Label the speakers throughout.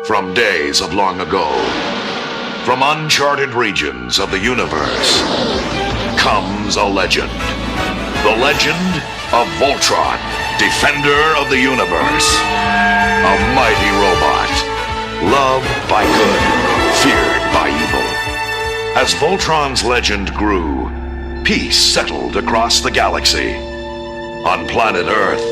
Speaker 1: From days of long ago, from uncharted regions of the universe, comes a legend. The legend of Voltron, defender of the universe. A mighty robot, loved by good, feared by evil. As Voltron's legend grew, peace settled across the galaxy. On planet Earth,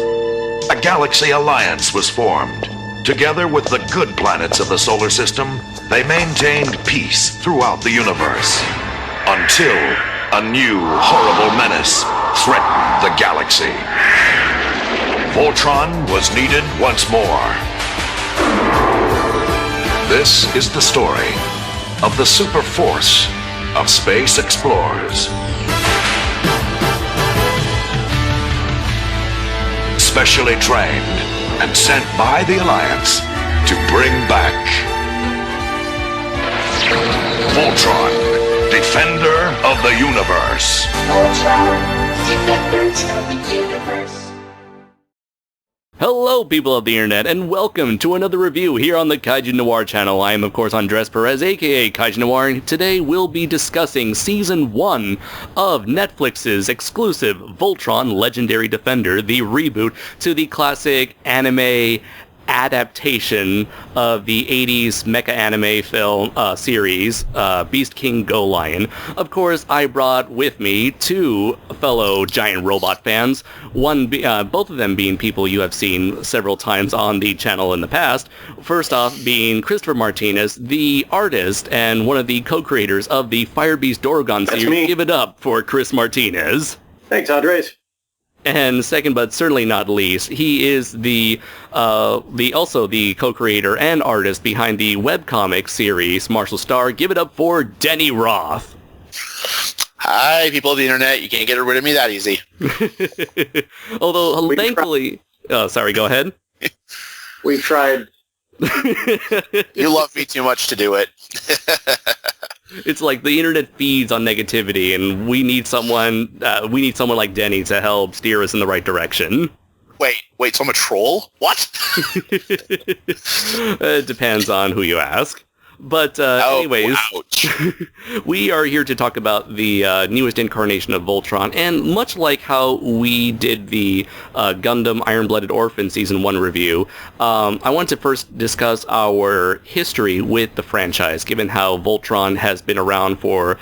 Speaker 1: a galaxy alliance was formed. Together with the good planets of the solar system, they maintained peace throughout the universe. Until a new, horrible menace threatened the galaxy. Voltron was needed once more. This is the story of the super force of space explorers. Specially trained and sent by the Alliance to bring back Voltron, defender of the universe.
Speaker 2: Voltron, defenders of the universe.
Speaker 3: Hello, people of the internet, and welcome to another review here on the Kaiju Noir channel. I am, of course, Andres Perez, aka Kaiju Noir, and today we'll be discussing Season 1 of Netflix's exclusive Voltron Legendary Defender, the reboot to the classic anime adaptation of the 80s mecha anime film series, Beast King Go Lion. Of course, I brought with me two fellow giant robot fans, both of them being people you have seen several times on the channel in the past. First off being Christopher Martinez, the artist and one of the co-creators of the Fire Beast Dorgon series.
Speaker 4: Me.
Speaker 3: Give it up for Chris Martinez.
Speaker 4: Thanks, Andres.
Speaker 3: And second, but certainly not least, he is also the co-creator and artist behind the webcomic series Martial Star. Give it up for Denny Roth.
Speaker 5: Hi, people of the internet. You can't get rid of me that easy.
Speaker 3: Although, thankfully... Oh, sorry, go ahead.
Speaker 4: We tried.
Speaker 5: You love me too much to do it.
Speaker 3: It's like the internet feeds on negativity, and we need someone like Denny to help steer us in the right direction.
Speaker 5: Wait, so I'm a troll? What?
Speaker 3: It depends on who you ask. But anyways,
Speaker 5: ouch.
Speaker 3: We are here to talk about the newest incarnation of Voltron, and much like how we did the Gundam Iron-Blooded Orphan Season 1 review, I want to first discuss our history with the franchise, given how Voltron has been around for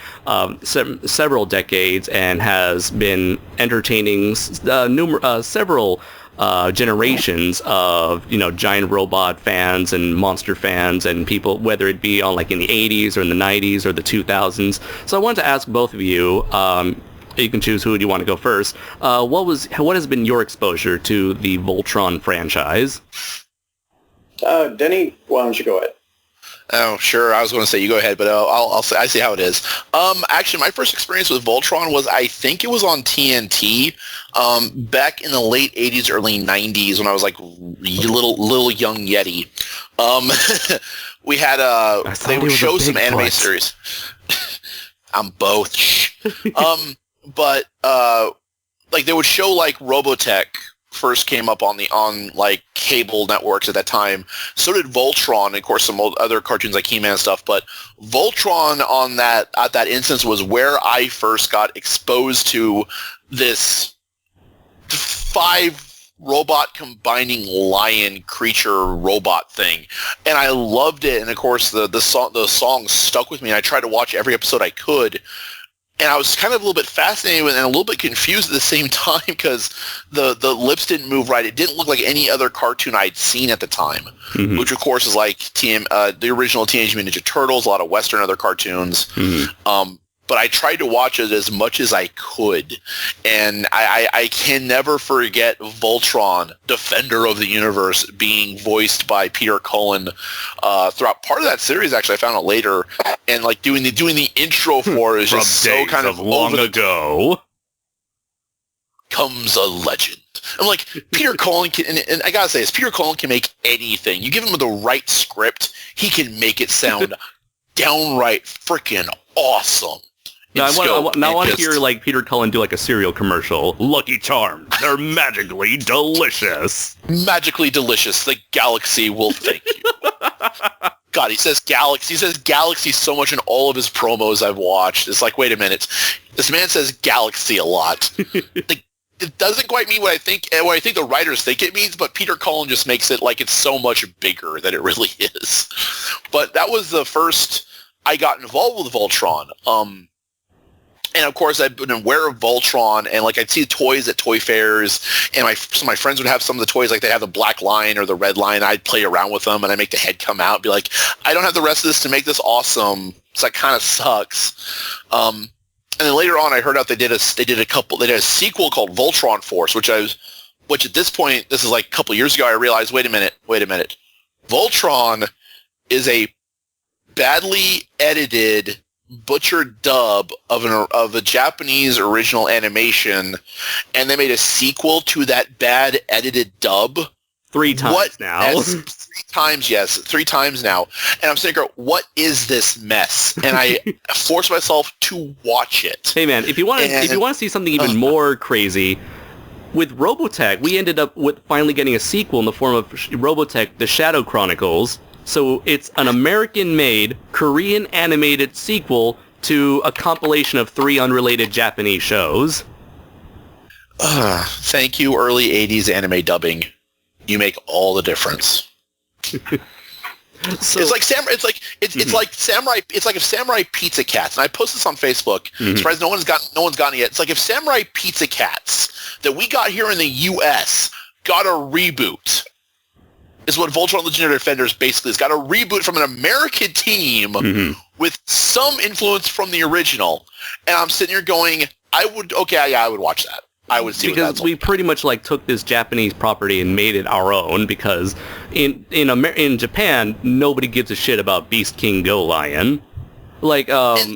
Speaker 3: several decades and has been entertaining several generations of, giant robot fans and monster fans and people, whether it be on in the 80s or in the 90s or the 2000s. So I wanted to ask both of you, you can choose who you want to go first. What has been your exposure to the Voltron franchise?
Speaker 4: Denny, why don't you go ahead?
Speaker 5: Oh, sure. I was going to say you go ahead, but I'll say I see how it is. Actually, my first experience with Voltron was, I think it was on TNT, back in the late 80s, early 90s, when I was little young Yeti. We had they would show some anime series. I'm both. But they would show Robotech first came up on cable networks at that time. So did Voltron, and of course some other cartoons like He-Man and stuff. But Voltron at that instance was where I first got exposed to this 5 robot combining lion creature robot thing, and I loved it. And of course the song stuck with me. And I tried to watch every episode I could. And I was kind of a little bit fascinated and a little bit confused at the same time because the lips didn't move right. It didn't look like any other cartoon I'd seen at the time, which of course is like the original Teenage Mutant Ninja Turtles, a lot of Western other cartoons. But I tried to watch it as much as I could, and I can never forget Voltron, Defender of the Universe, being voiced by Peter Cullen throughout part of that series. Actually, I found out later, and doing the intro for it is just so kind of
Speaker 3: long ago.
Speaker 5: Comes a legend. I'm like, Peter Cullen can, and I gotta say this, Peter Cullen can make anything. You give him the right script, he can make it sound downright freaking awesome.
Speaker 3: Now I want to hear Peter Cullen do a cereal commercial. Lucky Charms, they're magically delicious.
Speaker 5: Magically delicious. The galaxy will thank you. God, he says Galaxy. He says Galaxy so much in all of his promos I've watched. It's like, wait a minute. This man says Galaxy a lot. Like, it doesn't quite mean what I think the writers think it means, but Peter Cullen just makes it like it's so much bigger than it really is. But that was the first I got involved with Voltron. And of course, I've been aware of Voltron, and like I'd see toys at toy fairs, and some of my friends would have some of the toys, like they have the black line or the red line. I'd play around with them, and I'd make the head come out, and be like, I don't have the rest of this to make this awesome, so that kind of sucks. And then later on, I heard out they did a sequel called Voltron Force, which at this point, this is like a couple years ago, I realized, wait a minute, Voltron is a badly edited, butchered dub of a Japanese original animation, and they made a sequel to that bad edited dub
Speaker 3: 3 times now.
Speaker 5: 3 times, yes, 3 times now. And I'm saying, what is this mess? And I forced myself to watch it.
Speaker 3: Hey man, if you want to see something even more crazy, with Robotech, we ended up with finally getting a sequel in the form of Robotech: The Shadow Chronicles. So it's an American-made, Korean-animated sequel to a compilation of 3 unrelated Japanese shows.
Speaker 5: Thank you, early 80s anime dubbing. You make all the difference.
Speaker 3: So,
Speaker 5: it's like Samurai. It's like if Samurai Pizza Cats, and I posted this on Facebook. Surprised no one's gotten it yet. It's like if Samurai Pizza Cats that we got here in the U.S. got a reboot. Is what Voltron Legendary Defenders basically is. Got a reboot from an American team with some influence from the original. And I'm sitting here going, I would watch that. I would see
Speaker 3: because we pretty much like took this Japanese property and made it our own, because in Japan nobody gives a shit about Beast King Go Lion. Like
Speaker 5: And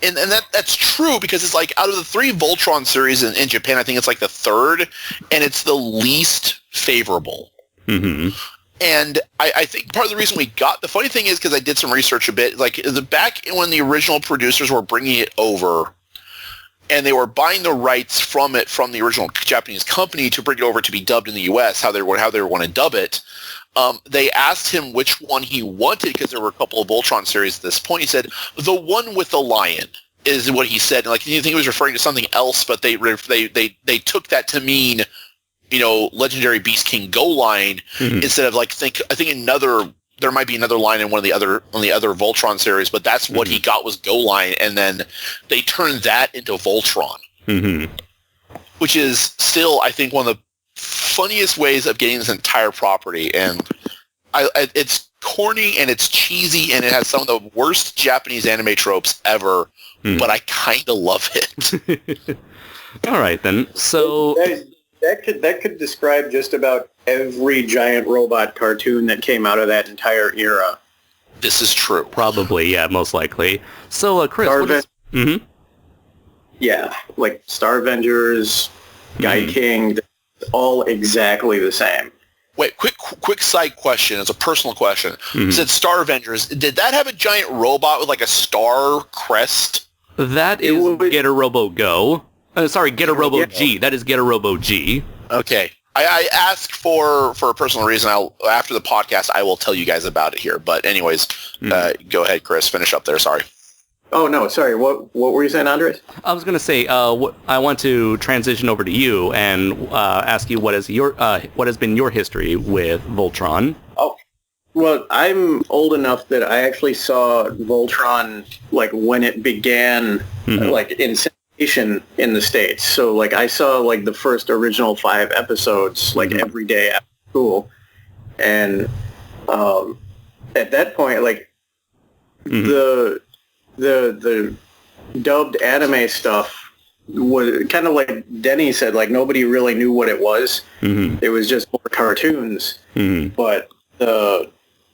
Speaker 5: that's true, because it's like out of the 3 Voltron series in Japan, I think it's like the 3rd, and it's the least favorable. And I think part of the reason we got, the funny thing is, because I did some research a bit, like back when the original producers were bringing it over, and they were buying the rights from the original Japanese company to bring it over to be dubbed in the U.S., how they were going to dub it. They asked him which one he wanted, because there were a couple of Voltron series at this point. He said, the one with the lion is what he said. And like, you think he was referring to something else, but they took that to mean, Legendary Beast King Go Line, instead of like, there might be another line in one of the other Voltron series, but that's what he got was Go Line. And then they turned that into Voltron, which is still, I think, one of the funniest ways of getting this entire property. And it's corny and it's cheesy and it has some of the worst Japanese anime tropes ever, but I kind of love it.
Speaker 3: All right then. So
Speaker 4: that could describe just about every giant robot cartoon that came out of that entire era.
Speaker 5: This is true.
Speaker 3: Probably, yeah, most likely. So, Chris,
Speaker 4: yeah, like Star Avengers, Guy King, all exactly the same.
Speaker 5: Wait, quick side question. It's a personal question. You said Star Avengers. Did that have a giant robot with like a star crest?
Speaker 3: That is Get a Robo Go. Get a Robo G. That is Get a Robo G. Okay.
Speaker 5: I ask for a personal reason. After the podcast, I will tell you guys about it here. But anyways, go ahead, Chris. Finish up there. Sorry.
Speaker 4: Oh, no, sorry. What were you saying, Andres?
Speaker 3: I was going to say, I want to transition over to you and ask you what has been your history with Voltron.
Speaker 4: Oh, well, I'm old enough that I actually saw Voltron like when it began, like in syndication in the States. So like I saw like the first original 5 episodes like every day after school, and at that point, like the dubbed anime stuff was kind of like Denny said, like nobody really knew what it was. It was just more cartoons. But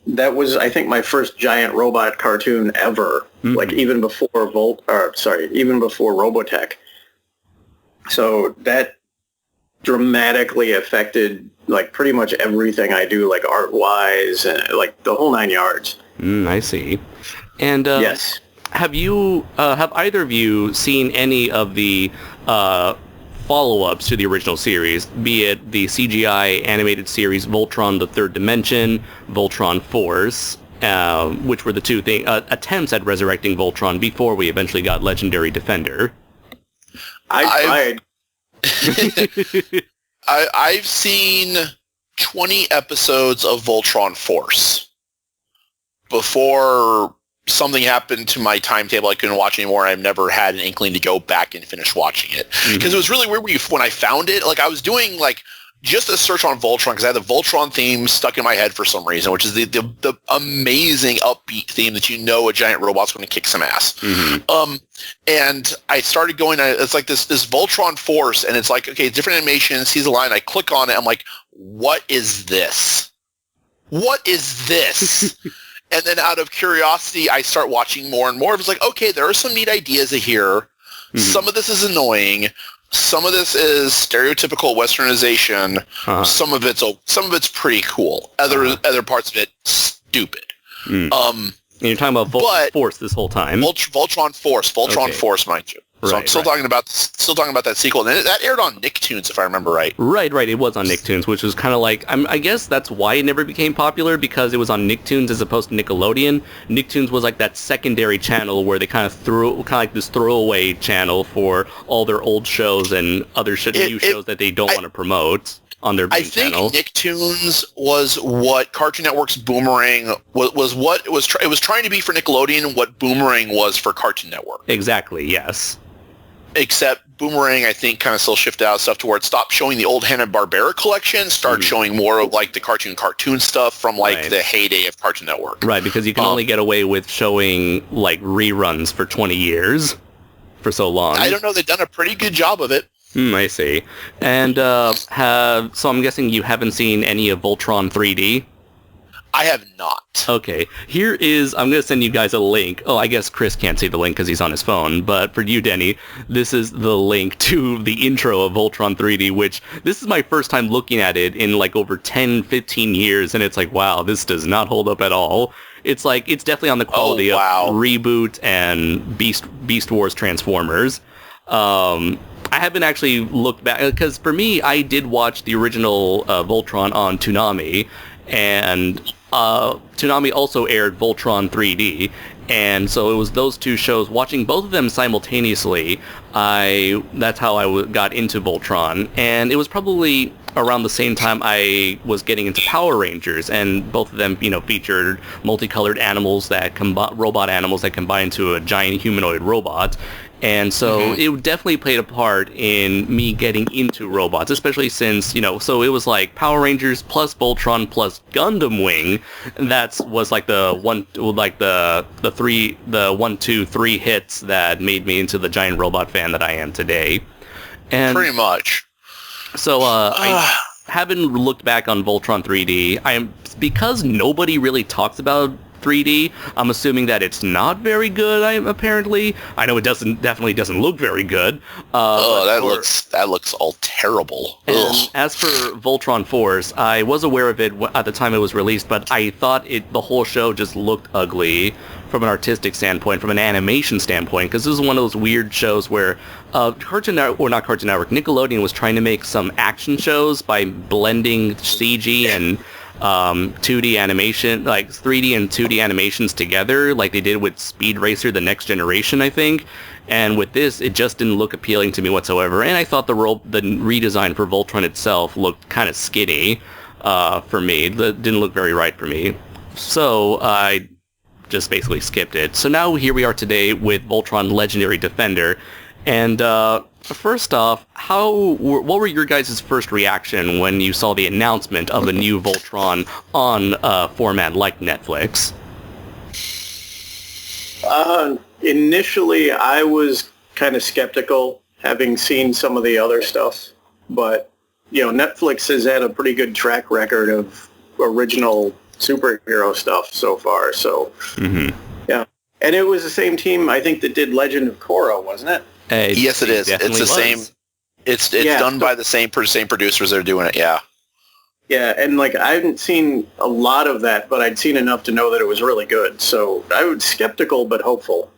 Speaker 4: that was, I think, my first giant robot cartoon ever. Like even before even before Robotech. So that dramatically affected like pretty much everything I do, like art wise and like the whole 9 yards.
Speaker 3: I see. And
Speaker 4: yes.
Speaker 3: Have either of you seen any of the follow-ups to the original series, be it the CGI animated series Voltron: The Third Dimension, Voltron Force, which were the two attempts at resurrecting Voltron before we eventually got Legendary Defender.
Speaker 4: I tried.
Speaker 5: I've seen 20 episodes of Voltron Force before something happened to my timetable. I couldn't watch anymore. I've never had an inkling to go back and finish watching it because it was really weird when I found it. Like, I was doing like just a search on Voltron because I had the Voltron theme stuck in my head for some reason, which is the amazing upbeat theme that a giant robot's going to kick some ass. And I started going, it's like this Voltron Force, and it's like, okay, different animation, sees a line, I click on it, I'm like, what is this? What is this? And then out of curiosity, I start watching more and more. It was like, okay, there are some neat ideas here. Some of this is annoying. Some of this is stereotypical Westernization. Some of it's pretty cool. Other parts of it, stupid.
Speaker 3: And you're talking about Voltron Force this whole time.
Speaker 5: Voltron Force, mind you. So I'm still talking about that sequel, and that aired on Nicktoons, if I remember right.
Speaker 3: Right. It was on Nicktoons, which was kind of like, I guess that's why it never became popular, because it was on Nicktoons as opposed to Nickelodeon. Nicktoons was like that secondary channel where they kind of like this throwaway channel for all their old shows and other new shows that they don't want to promote on their main channel. I think
Speaker 5: Nicktoons was what Cartoon Network's Boomerang was what it was. It was trying to be for Nickelodeon what Boomerang was for Cartoon Network.
Speaker 3: Exactly. Yes.
Speaker 5: Except Boomerang, I think, kind of still shifted out stuff to where it stopped showing the old Hanna-Barbera collection, started showing more of like the cartoon stuff from like the heyday of Cartoon Network. Right, because you can only get away with showing like reruns for 20 years for so long. I don't know. They've done a pretty good job of it.
Speaker 3: I see. And so I'm guessing you haven't seen any of Voltron 3D?
Speaker 5: I have not.
Speaker 3: Okay. Here is, I'm going to send you guys a link. Oh, I guess Chris can't see the link because he's on his phone. But for you, Denny, this is the link to the intro of Voltron 3D, which this is my first time looking at it in like over 10, 15 years. And it's like, wow, this does not hold up at all. It's like, it's definitely on the quality of Reboot and Beast Wars Transformers. I haven't actually looked back, because for me, I did watch the original Voltron on Toonami, and Toonami also aired Voltron 3D, and so it was those two shows. Watching both of them simultaneously, that's how I got into Voltron, and it was probably around the same time I was getting into Power Rangers, and both of them, featured multicolored animals robot animals that combine into a giant humanoid robot. And so it definitely played a part in me getting into robots, especially since, so it was like Power Rangers plus Voltron plus Gundam Wing. That was like the 1, 2, 3 hits that made me into the giant robot fan that I am today. And
Speaker 5: pretty much.
Speaker 3: So I haven't looked back on Voltron 3D. Because nobody really talks about 3D, I'm assuming that it's not very good. Apparently, I know it definitely doesn't look very good.
Speaker 5: That looks all terrible.
Speaker 3: As for Voltron Force, I was aware of it at the time it was released, but I thought the whole show just looked ugly from an artistic standpoint, from an animation standpoint, because this is one of those weird shows where Nickelodeon was trying to make some action shows by blending CG and 2D animation, like 3D and 2D animations together, like they did with Speed Racer: The Next Generation, I think. And with this, it just didn't look appealing to me whatsoever. And I thought the redesign for Voltron itself looked kind of skinny for me. That didn't look very right for me. So I just basically skipped it. So now here we are today with Voltron Legendary Defender. And first off, what were your guys' first reaction when you saw the announcement of the new Voltron on a format like Netflix?
Speaker 4: Initially, I was kind of skeptical, having seen some of the other stuff. But, Netflix has had a pretty good track record of original superhero stuff so far. So, yeah. And it was the same team, I think, that did Legend of Korra, wasn't it?
Speaker 5: Yes, it is. It's the same. It's done by the same producers that are doing it. Yeah.
Speaker 4: Yeah, and I hadn't seen a lot of that, but I'd seen enough to know that it was really good. So I was skeptical but hopeful.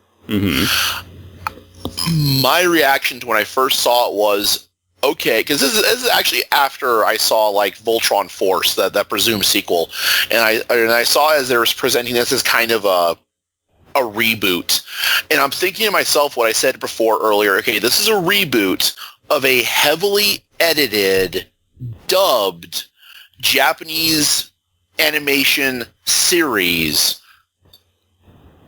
Speaker 5: My reaction to when I first saw it was okay, because this is actually after I saw like Voltron Force, that presumed sequel, and I saw as they were presenting this as kind of a reboot, and I'm thinking to myself what I said before earlier. Okay, this is a reboot of a heavily edited, dubbed Japanese animation series.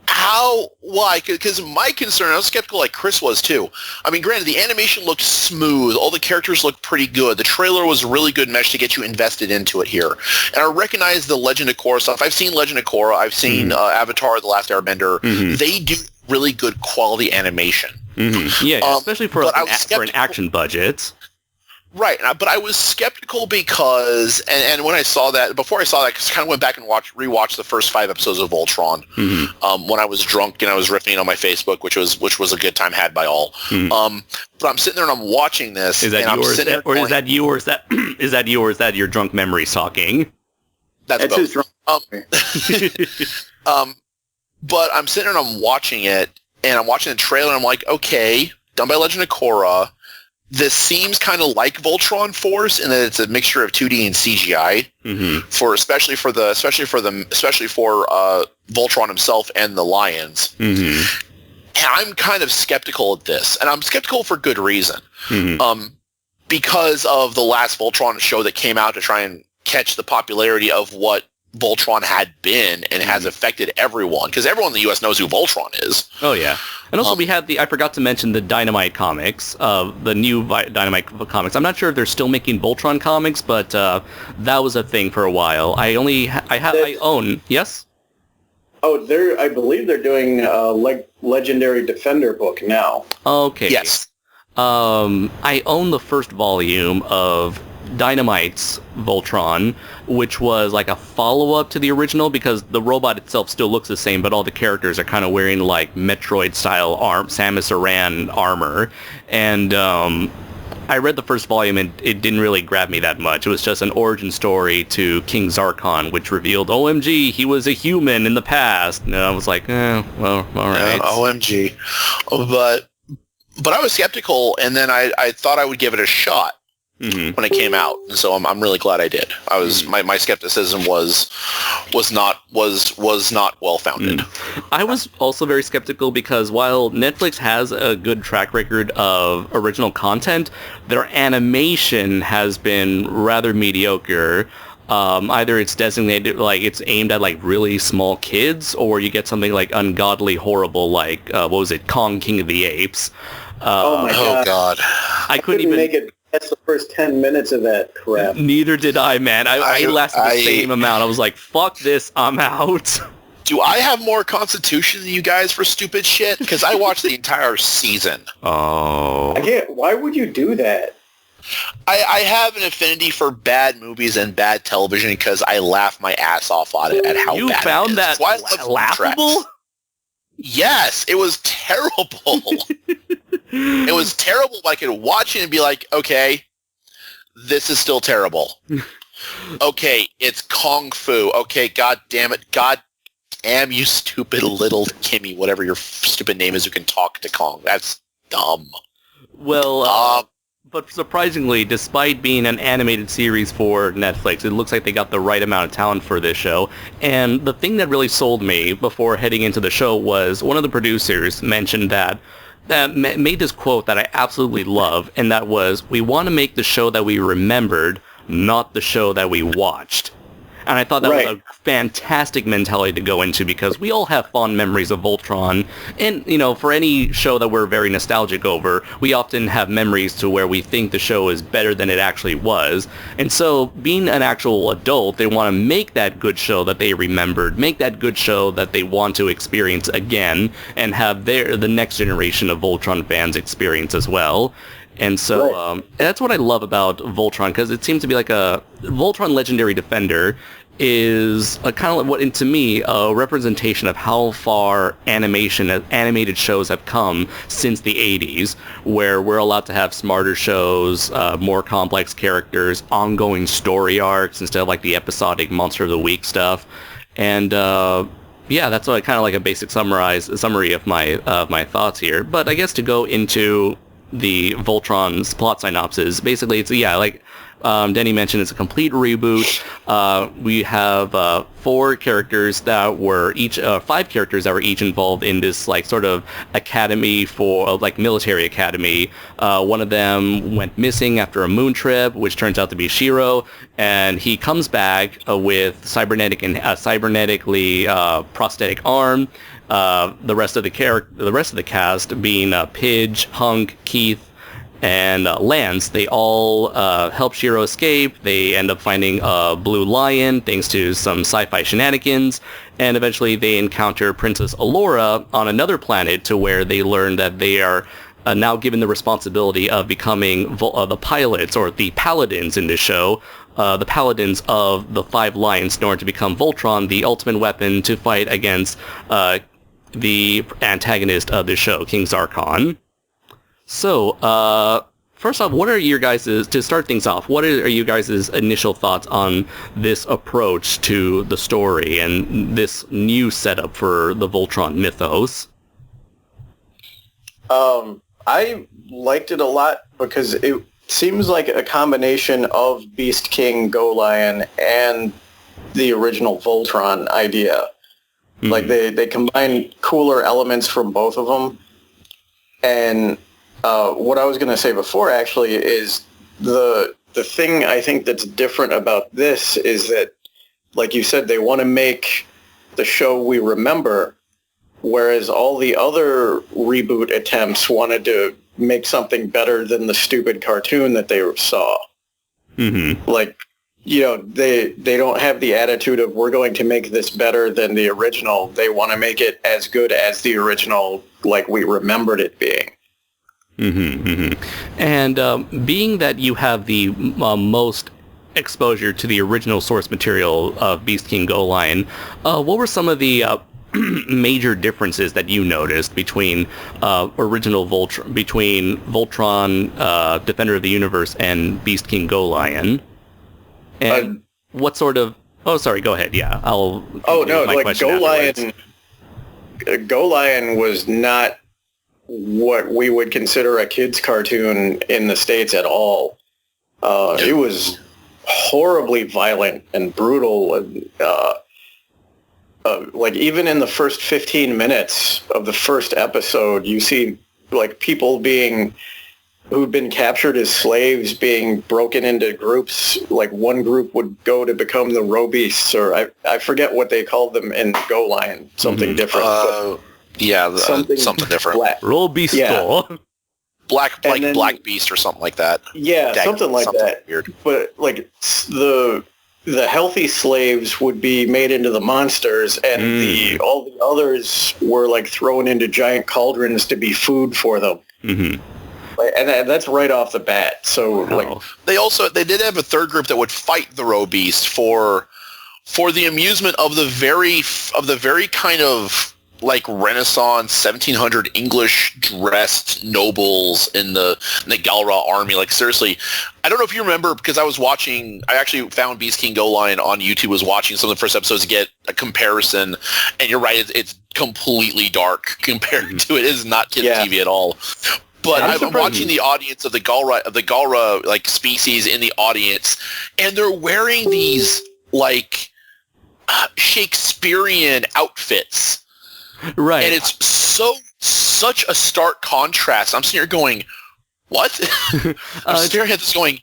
Speaker 5: How? Why? Because my concern, I was skeptical like Chris was too. I mean, granted, the animation looked smooth. All the characters looked pretty good. The trailer was a really good mesh to get you invested into it here. And I recognize the Legend of Korra stuff. I've seen Legend of Korra. I've seen Avatar: The Last Airbender. They do really good quality animation.
Speaker 3: Yeah, especially for an action budget.
Speaker 5: Right, but I was skeptical because, and when I saw that, before I saw that, because I kind of went back and rewatched the first 5 episodes of Voltron when I was drunk and I was riffing on my Facebook, which was a good time had by all. But I'm sitting there and I'm watching this.
Speaker 3: Is that yours, is that you, or is that your drunk memory talking?
Speaker 5: That's both.
Speaker 4: his drunk.
Speaker 5: But I'm sitting there and I'm watching it, and I'm watching the trailer, and I'm like, okay, done by Legend of Korra. This seems kind of like Voltron Force in that it's a mixture of 2D and CGI, especially for Voltron himself and the lions. And I'm kind of skeptical of this, and I'm skeptical for good reason, because of the last Voltron show that came out to try and catch the popularity of what Voltron had been and has affected everyone, because everyone in the U.S. knows who Voltron is. Oh, yeah.
Speaker 3: And also we had I forgot to mention the Dynamite comics, the new Dynamite comics. I'm not sure if they're still making Voltron comics, but that was a thing for a while. I own, yes?
Speaker 4: Oh, I believe they're doing a Legendary Defender book now.
Speaker 3: Okay.
Speaker 5: Yes.
Speaker 3: I own the first volume of Dynamite's Voltron, which was like a follow-up to the original, because the robot itself still looks the same, but all the characters are kind of wearing like Metroid-style Samus Aran armor. And I read the first volume and it didn't really grab me that much. It was just an origin story to King Zarkon, which revealed, OMG, he was a human in the past. And I was like, well, all right.
Speaker 5: OMG. But I was skeptical, and then I thought I would give it a shot. When it came out, and so I'm really glad I did. I was my skepticism was not well founded.
Speaker 3: I was also very skeptical because while Netflix has a good track record of original content, their animation has been rather mediocre. Either it's designated like it's aimed at like really small kids, or you get something like ungodly horrible, like what was it, Kong King of the Apes?
Speaker 4: Oh my God!
Speaker 3: I couldn't even
Speaker 4: make it. That's the first 10 minutes of that crap.
Speaker 3: Neither did I, man. I lasted the same amount. I was like, fuck this, I'm out.
Speaker 5: Do I have more constitution than you guys for stupid shit? Because I watched the entire season.
Speaker 3: Oh.
Speaker 4: I can't. Why would you do that?
Speaker 5: I have an affinity for bad movies and bad television because I laugh my ass off on it at how
Speaker 3: you
Speaker 5: bad
Speaker 3: found
Speaker 5: it is.
Speaker 3: that
Speaker 5: That's why I love
Speaker 3: laughable?
Speaker 5: Yes, it was terrible. It was terrible, but I could watch it and be like, okay, this is still terrible. Okay, it's Kung Fu. Okay, god damn it. God damn you stupid little Kimmy, whatever your stupid name is who can talk to Kong. That's dumb.
Speaker 3: Well, but surprisingly, despite being an animated series for Netflix, it looks like they got the right amount of talent for this show. And the thing that really sold me before heading into the show was one of the producers mentioned that made this quote that I absolutely love, and that was, we want to make the show that we remembered, not the show that we watched. And I thought that was a fantastic mentality to go into, because we all have fond memories of Voltron. And, you know, for any show that we're very nostalgic over, we often have memories to where we think the show is better than it actually was. And so, being an actual adult, they want to make that good show that they remembered, make that good show that they want to experience again, and have the next generation of Voltron fans experience as well. And so that's what I love about Voltron, because it seems to be like a Voltron Legendary Defender is a kind of like what, to me, a representation of how far animated shows have come since the 80s, where we're allowed to have smarter shows, more complex characters, ongoing story arcs instead of like the episodic Monster of the Week stuff. And yeah, that's what I kind of like a basic summary of my thoughts here. But I guess to go into the Voltron's plot synopsis. Basically, it's like Denny mentioned, it's a complete reboot. We have 5 characters that were each involved in this like sort of academy for like military academy. One of them went missing after a moon trip, which turns out to be Shiro, and he comes back with cybernetically prosthetic arm. The rest of the cast being Pidge, Hunk, Keith, and Lance, they all help Shiro escape. They end up finding a blue lion thanks to some sci-fi shenanigans, and eventually they encounter Princess Allura on another planet, to where they learn that they are now given the responsibility of becoming the pilots, or the paladins in this show, the paladins of the 5 lions, in order to become Voltron, the ultimate weapon to fight against the antagonist of the show, King Zarkon. So, first off, what are your guys' to start things off? What are you guys' initial thoughts on this approach to the story and this new setup for the Voltron mythos?
Speaker 4: I liked it a lot because it seems like a combination of Beast King, Go Lion, and the original Voltron idea. Mm-hmm. Like they combine cooler elements from both of them, and what I was going to say before, actually, is the thing I think that's different about this is that, like you said, they want to make the show we remember, whereas all the other reboot attempts wanted to make something better than the stupid cartoon that they saw. Mm-hmm. Like, they don't have the attitude of, we're going to make this better than the original. They want to make it as good as the original, like we remembered it being.
Speaker 3: Mm-hmm, mm-hmm. And being that you have the most exposure to the original source material of Beast King Go Lion, what were some of the major differences that you noticed between Voltron, Defender of the Universe, and Beast King Go Lion? And what sort of... Oh, sorry, go ahead, yeah. Go
Speaker 4: Lion was not what we would consider a kid's cartoon in the States at all. It was horribly violent and brutal. And, like, even in the first 15 minutes of the first episode, you see, like, people who'd been captured as slaves being broken into groups. Like, one group would go to become the Robeasts, or I forget what they called them in Go Lion, something different.
Speaker 5: Something different.
Speaker 3: Robeast. Yeah.
Speaker 5: Black Beast or something like that.
Speaker 4: Yeah, something like that. Weird. But like the healthy slaves would be made into the monsters, and all the others were like thrown into giant cauldrons to be food for them. Mm-hmm. And that's right off the bat. So
Speaker 5: they did have a third group that would fight the Robeast for the amusement of the very kind of like Renaissance 1700 English dressed nobles in the Galra army. Like, seriously, I don't know if you remember, because I actually found Beast King Go Lion on YouTube, was watching some of the first episodes to get a comparison, and you're right, it's completely dark compared to it. It is not kids TV at all. But I'm watching the audience of the Galra like species in the audience, and they're wearing these like Shakespearean outfits.
Speaker 3: Right.
Speaker 5: And it's such a stark contrast. I'm sitting here going, what? I'm staring at this going,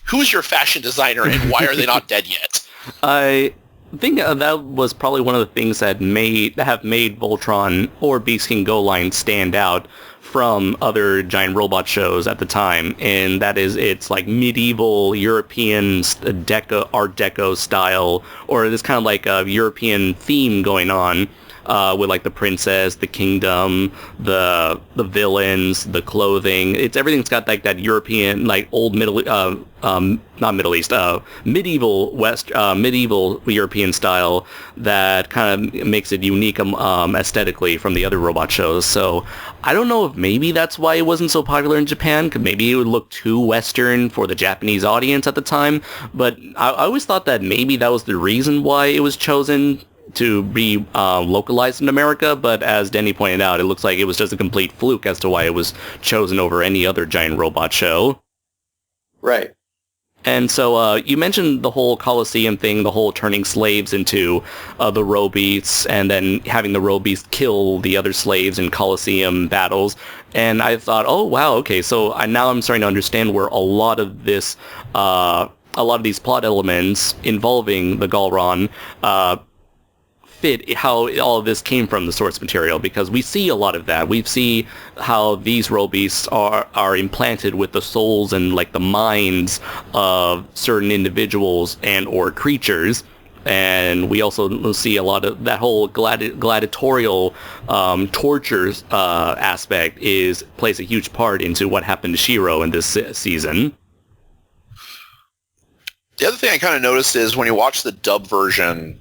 Speaker 5: who's your fashion designer and why are they not dead yet?
Speaker 3: I think that was probably one of the things that have made Voltron or Beast King Go Lion stand out from other giant robot shows at the time, and that is it's like medieval European Art Deco style, or this kind of like a European theme going on. With like the princess, the kingdom, the villains, the clothing. Everything's got like that European, like old medieval medieval European style that kind of makes it unique aesthetically from the other robot shows. So I don't know if maybe that's why it wasn't so popular in Japan, because maybe it would look too Western for the Japanese audience at the time. But I always thought that maybe that was the reason why it was chosen to be localized in America, but as Denny pointed out, it looks like it was just a complete fluke as to why it was chosen over any other giant robot show.
Speaker 4: Right.
Speaker 3: And so you mentioned the whole Colosseum thing, the whole turning slaves into the Robeasts, and then having the Robeasts kill the other slaves in Colosseum battles. And I thought, oh wow, okay, so now I'm starting to understand where a lot of these plot elements involving the Galron fit, how all of this came from the source material, because we see a lot of that. We see how these Robeasts are implanted with the souls and like the minds of certain individuals and or creatures. And we also see a lot of that whole gladiatorial torture aspect plays a huge part into what happened to Shiro in this season.
Speaker 5: The other thing I kind of noticed is when you watch the dub version,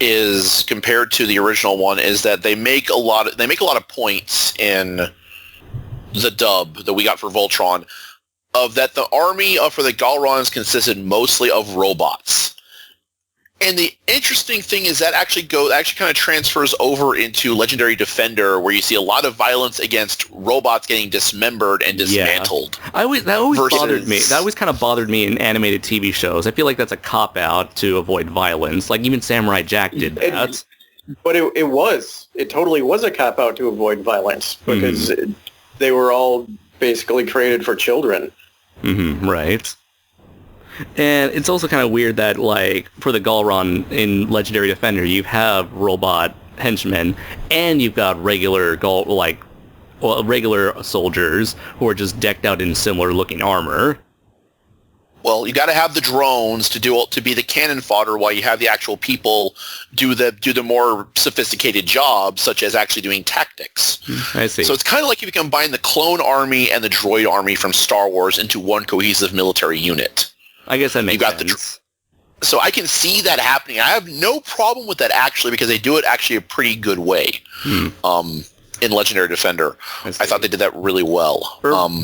Speaker 5: is compared to the original one, is that they make a lot of points in the dub that we got for Voltron of that the army for the Galrons consisted mostly of robots. And the interesting thing is that actually kind of transfers over into Legendary Defender, where you see a lot of violence against robots getting dismembered and dismantled.
Speaker 3: Yeah. That always bothered me. That always kind of bothered me in animated TV shows. I feel like that's a cop-out to avoid violence. Like, even Samurai Jack did that.
Speaker 4: But it totally was a cop-out to avoid violence, because they were all basically created for children.
Speaker 3: Mm-hmm, right. And it's also kind of weird that, like, for the Galron in Legendary Defender, you have robot henchmen, and you've got regular soldiers who are just decked out in similar-looking armor.
Speaker 5: Well, you got to have the drones to be the cannon fodder, while you have the actual people do the more sophisticated jobs, such as actually doing tactics.
Speaker 3: I see.
Speaker 5: So it's kind of like if you combine the clone army and the droid army from Star Wars into one cohesive military unit.
Speaker 3: I guess that makes sense.
Speaker 5: So I can see that happening. I have no problem with that, actually, because they do it actually a pretty good way in Legendary Defender. I thought they did that really well.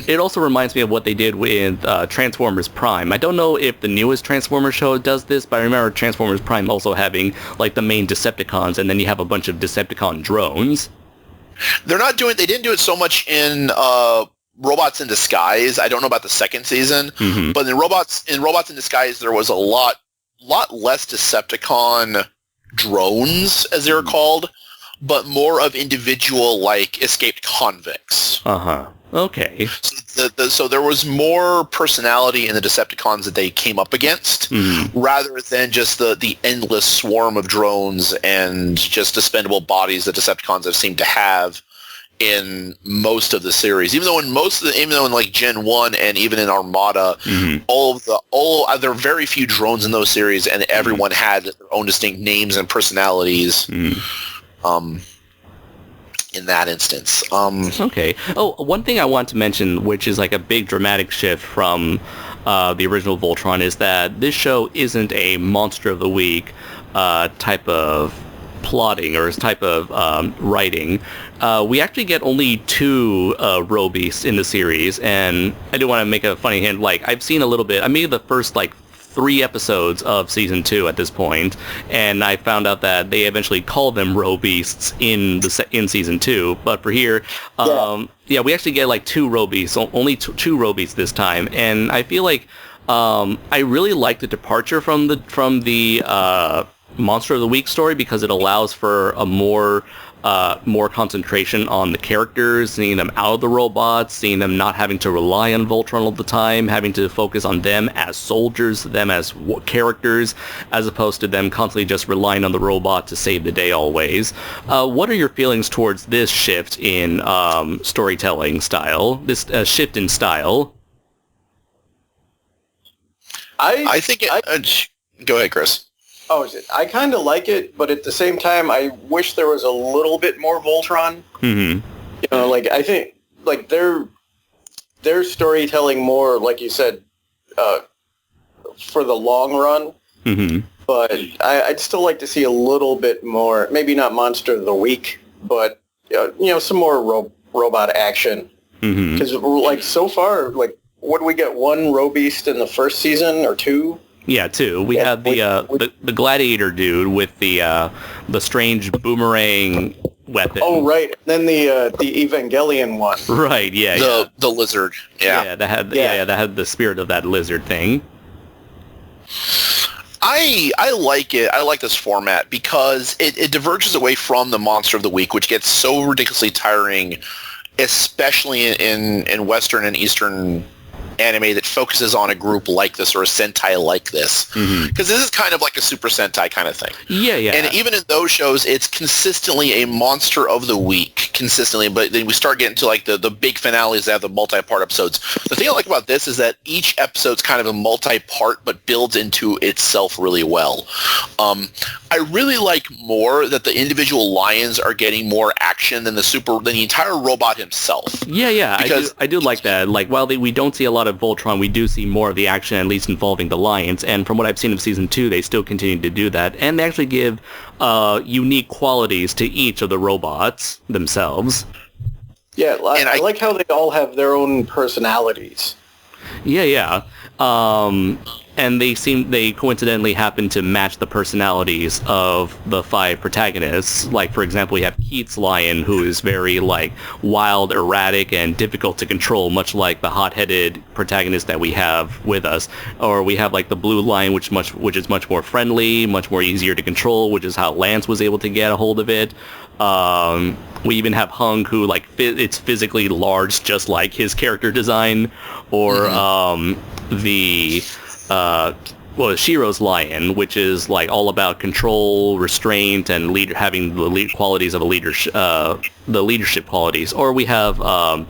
Speaker 3: It also reminds me of what they did with Transformers Prime. I don't know if the newest Transformers show does this, but I remember Transformers Prime also having like the main Decepticons, and then you have a bunch of Decepticon drones.
Speaker 5: They didn't do it so much in Robots in Disguise. I don't know about the second season, but in Robots in Disguise, there was a lot less Decepticon drones, as they were called, but more of individual, like, escaped convicts.
Speaker 3: Okay.
Speaker 5: So there was more personality in the Decepticons that they came up against, rather than just the endless swarm of drones and just expendable bodies that Decepticons have seemed to have in most of the series. Even though in like Gen 1 and even in Armada, there are very few drones in those series, and everyone had their own distinct names and personalities in that instance.
Speaker 3: Okay. Oh, one thing I want to mention, which is like a big dramatic shift from the original Voltron, is that this show isn't a Monster of the Week type of plotting or type of writing. We actually get only 2 Robeasts in the series, and I do want to make a funny hint. Like, I've seen a little bit. I made the first 3 episodes of season 2 at this point, and I found out that they eventually called them Robeasts in season 2. But for here, we actually get 2 Robeasts, only 2 Robeasts this time, and I feel like I really like the departure from the Monster of the Week story, because it allows for a more concentration on the characters, seeing them out of the robots, seeing them not having to rely on Voltron all the time, having to focus on them as soldiers, them as characters, as opposed to them constantly just relying on the robot to save the day always. What are your feelings towards this shift in storytelling style, this shift in style?
Speaker 5: I think go ahead, Chris.
Speaker 4: I kind of like it, but at the same time, I wish there was a little bit more Voltron. I think their storytelling more, like you said, for the long run. But I'd still like to see a little bit more. Maybe not Monster of the Week, but some more robot action. Because so far, what do we get? 1 Robeast in the first season or 2?
Speaker 3: Yeah, too. We had the gladiator dude with the strange boomerang weapon.
Speaker 4: Oh, right. Then the Evangelion one.
Speaker 3: Right. Yeah.
Speaker 5: The lizard. Yeah.
Speaker 3: That had the spirit of that lizard thing.
Speaker 5: I like it. I like this format because it diverges away from the Monster of the Week, which gets so ridiculously tiring, especially in Western and Eastern anime that focuses on a group like this or a Sentai like this. Because this is kind of like a Super Sentai kind of thing.
Speaker 3: Yeah.
Speaker 5: And even in those shows, it's consistently a Monster of the Week, consistently. But then we start getting to like the big finales that have the multi-part episodes. The thing I like about this is that each episode's kind of a multi-part, but builds into itself really well. I really like more that the individual lions are getting more action than the entire robot himself.
Speaker 3: Yeah.
Speaker 5: Because
Speaker 3: I do like that. Like, while we don't see a lot of Voltron, we do see more of the action, at least involving the lions. And from what I've seen of Season 2, they still continue to do that. And they actually give unique qualities to each of the robots themselves.
Speaker 4: Yeah, I like how they all have their own personalities.
Speaker 3: Yeah. And they coincidentally happen to match the personalities of the 5 protagonists. Like, for example, we have Keith's lion, who is very, like, wild, erratic, and difficult to control, much like the hot-headed protagonist that we have with us. Or we have, like, the blue lion, which is much more friendly, much more easier to control, which is how Lance was able to get a hold of it. We even have Hung, who, like, it's physically large, just like his character design. Or Shiro's lion, which is like all about control, restraint, and having the qualities of the leadership qualities. Or we have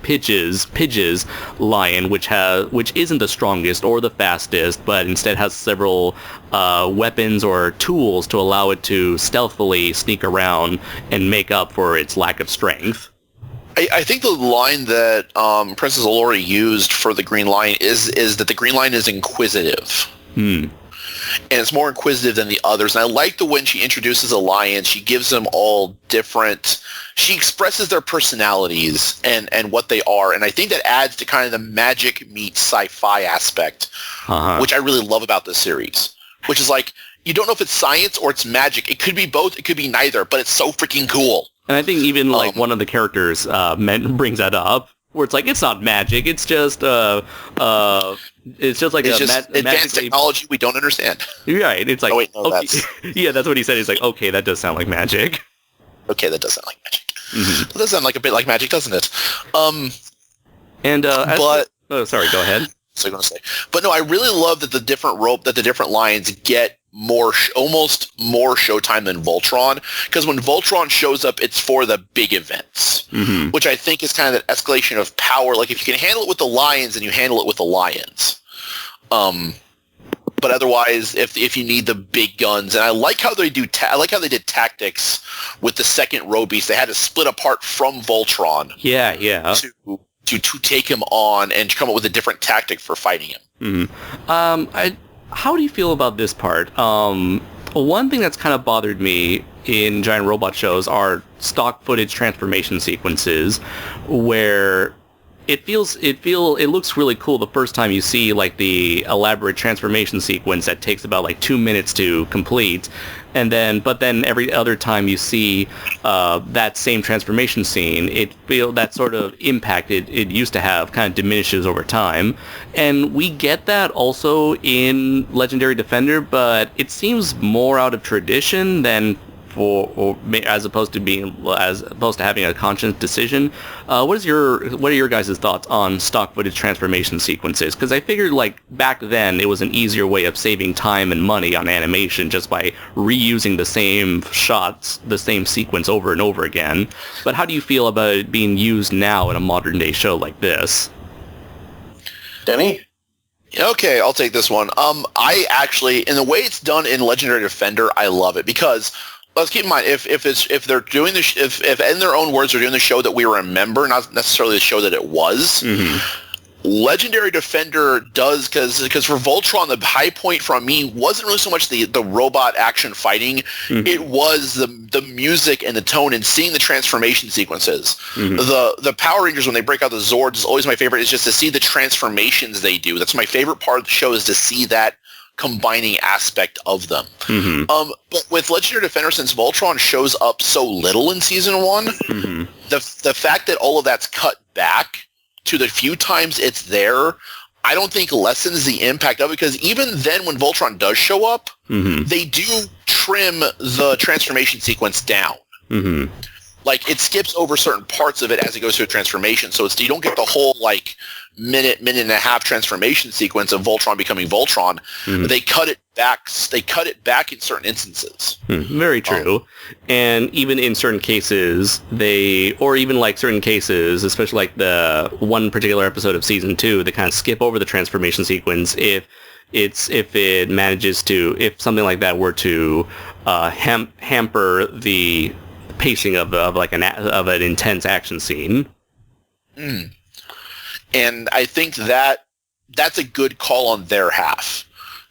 Speaker 3: Pidge's lion, which isn't the strongest or the fastest, but instead has several weapons or tools to allow it to stealthily sneak around and make up for its lack of strength.
Speaker 5: I think the line that Princess Allura used for the Green Lion is that the Green Lion is inquisitive. And it's more inquisitive than the others. And I like when she introduces a lion, she gives them all different... She expresses their personalities and what they are. And I think that adds to kind of the magic meets sci-fi aspect, which I really love about this series. Which is like, you don't know if it's science or it's magic. It could be both, it could be neither, but it's so freaking cool.
Speaker 3: And I think even like one of the characters brings that up, where it's like, it's not magic, it's just
Speaker 5: advanced technology we don't understand.
Speaker 3: Right, it's like,
Speaker 5: oh wait, no,
Speaker 3: okay.
Speaker 5: that's...
Speaker 3: Yeah, that's what he said. He's like, okay, that does sound like magic.
Speaker 5: Okay, that does sound like magic. That does sound like a bit like magic, doesn't it?
Speaker 3: Sorry, go ahead.
Speaker 5: So I'm going to say, but no, I really love that the different lions get almost more showtime than Voltron, because when Voltron shows up, it's for the big events, which I think is kind of that escalation of power. Like, if you can handle it with the lions, then you handle it with the lions. But otherwise, if you need the big guns, and I like how they did tactics with the second row beast. They had to split apart from Voltron.
Speaker 3: Yeah.
Speaker 5: To take him on and come up with a different tactic for fighting him.
Speaker 3: How do you feel about this part? One thing that's kind of bothered me in giant robot shows are stock footage transformation sequences, where it looks really cool the first time you see like the elaborate transformation sequence that takes about like 2 minutes to complete, but then every other time you see that same transformation scene, that sort of impact it used to have kind of diminishes over time. And we get that also in Legendary Defender, but it seems more out of tradition than as opposed to having a conscious decision. What are your guys' thoughts on stock footage transformation sequences? Because I figured, like, back then it was an easier way of saving time and money on animation just by reusing the same shots, the same sequence over and over again. But how do you feel about it being used now in a modern day show like this?
Speaker 4: Denny?
Speaker 5: Okay, I'll take this one. I actually, in the way it's done in Legendary Defender, I love it, because let's keep in mind, if they're doing if in their own words they're doing the show that we remember, not necessarily the show that it was. Legendary Defender does, because for Voltron, the high point from me wasn't really so much the robot action fighting. It was the music and the tone and seeing the transformation sequences. The Power Rangers, when they break out the Zords, is always my favorite. Is just to see the transformations they do. That's my favorite part of the show, is to see that combining aspect of them. But with Legendary Defender, since Voltron shows up so little in season 1, the fact that all of that's cut back to the few times it's there, I don't think lessens the impact of it, because even then when Voltron does show up, they do trim the transformation sequence down. Like, it skips over certain parts of it as it goes through a transformation, so you don't get the whole, like, minute and a half transformation sequence of Voltron becoming Voltron. They cut it back. They cut it back in certain instances.
Speaker 3: Very true. And even in certain cases, certain cases, especially like the one particular episode of season 2, they kind of skip over the transformation sequence if something like that were to hamper the pacing of an intense action scene.
Speaker 5: And I think that's a good call on their half.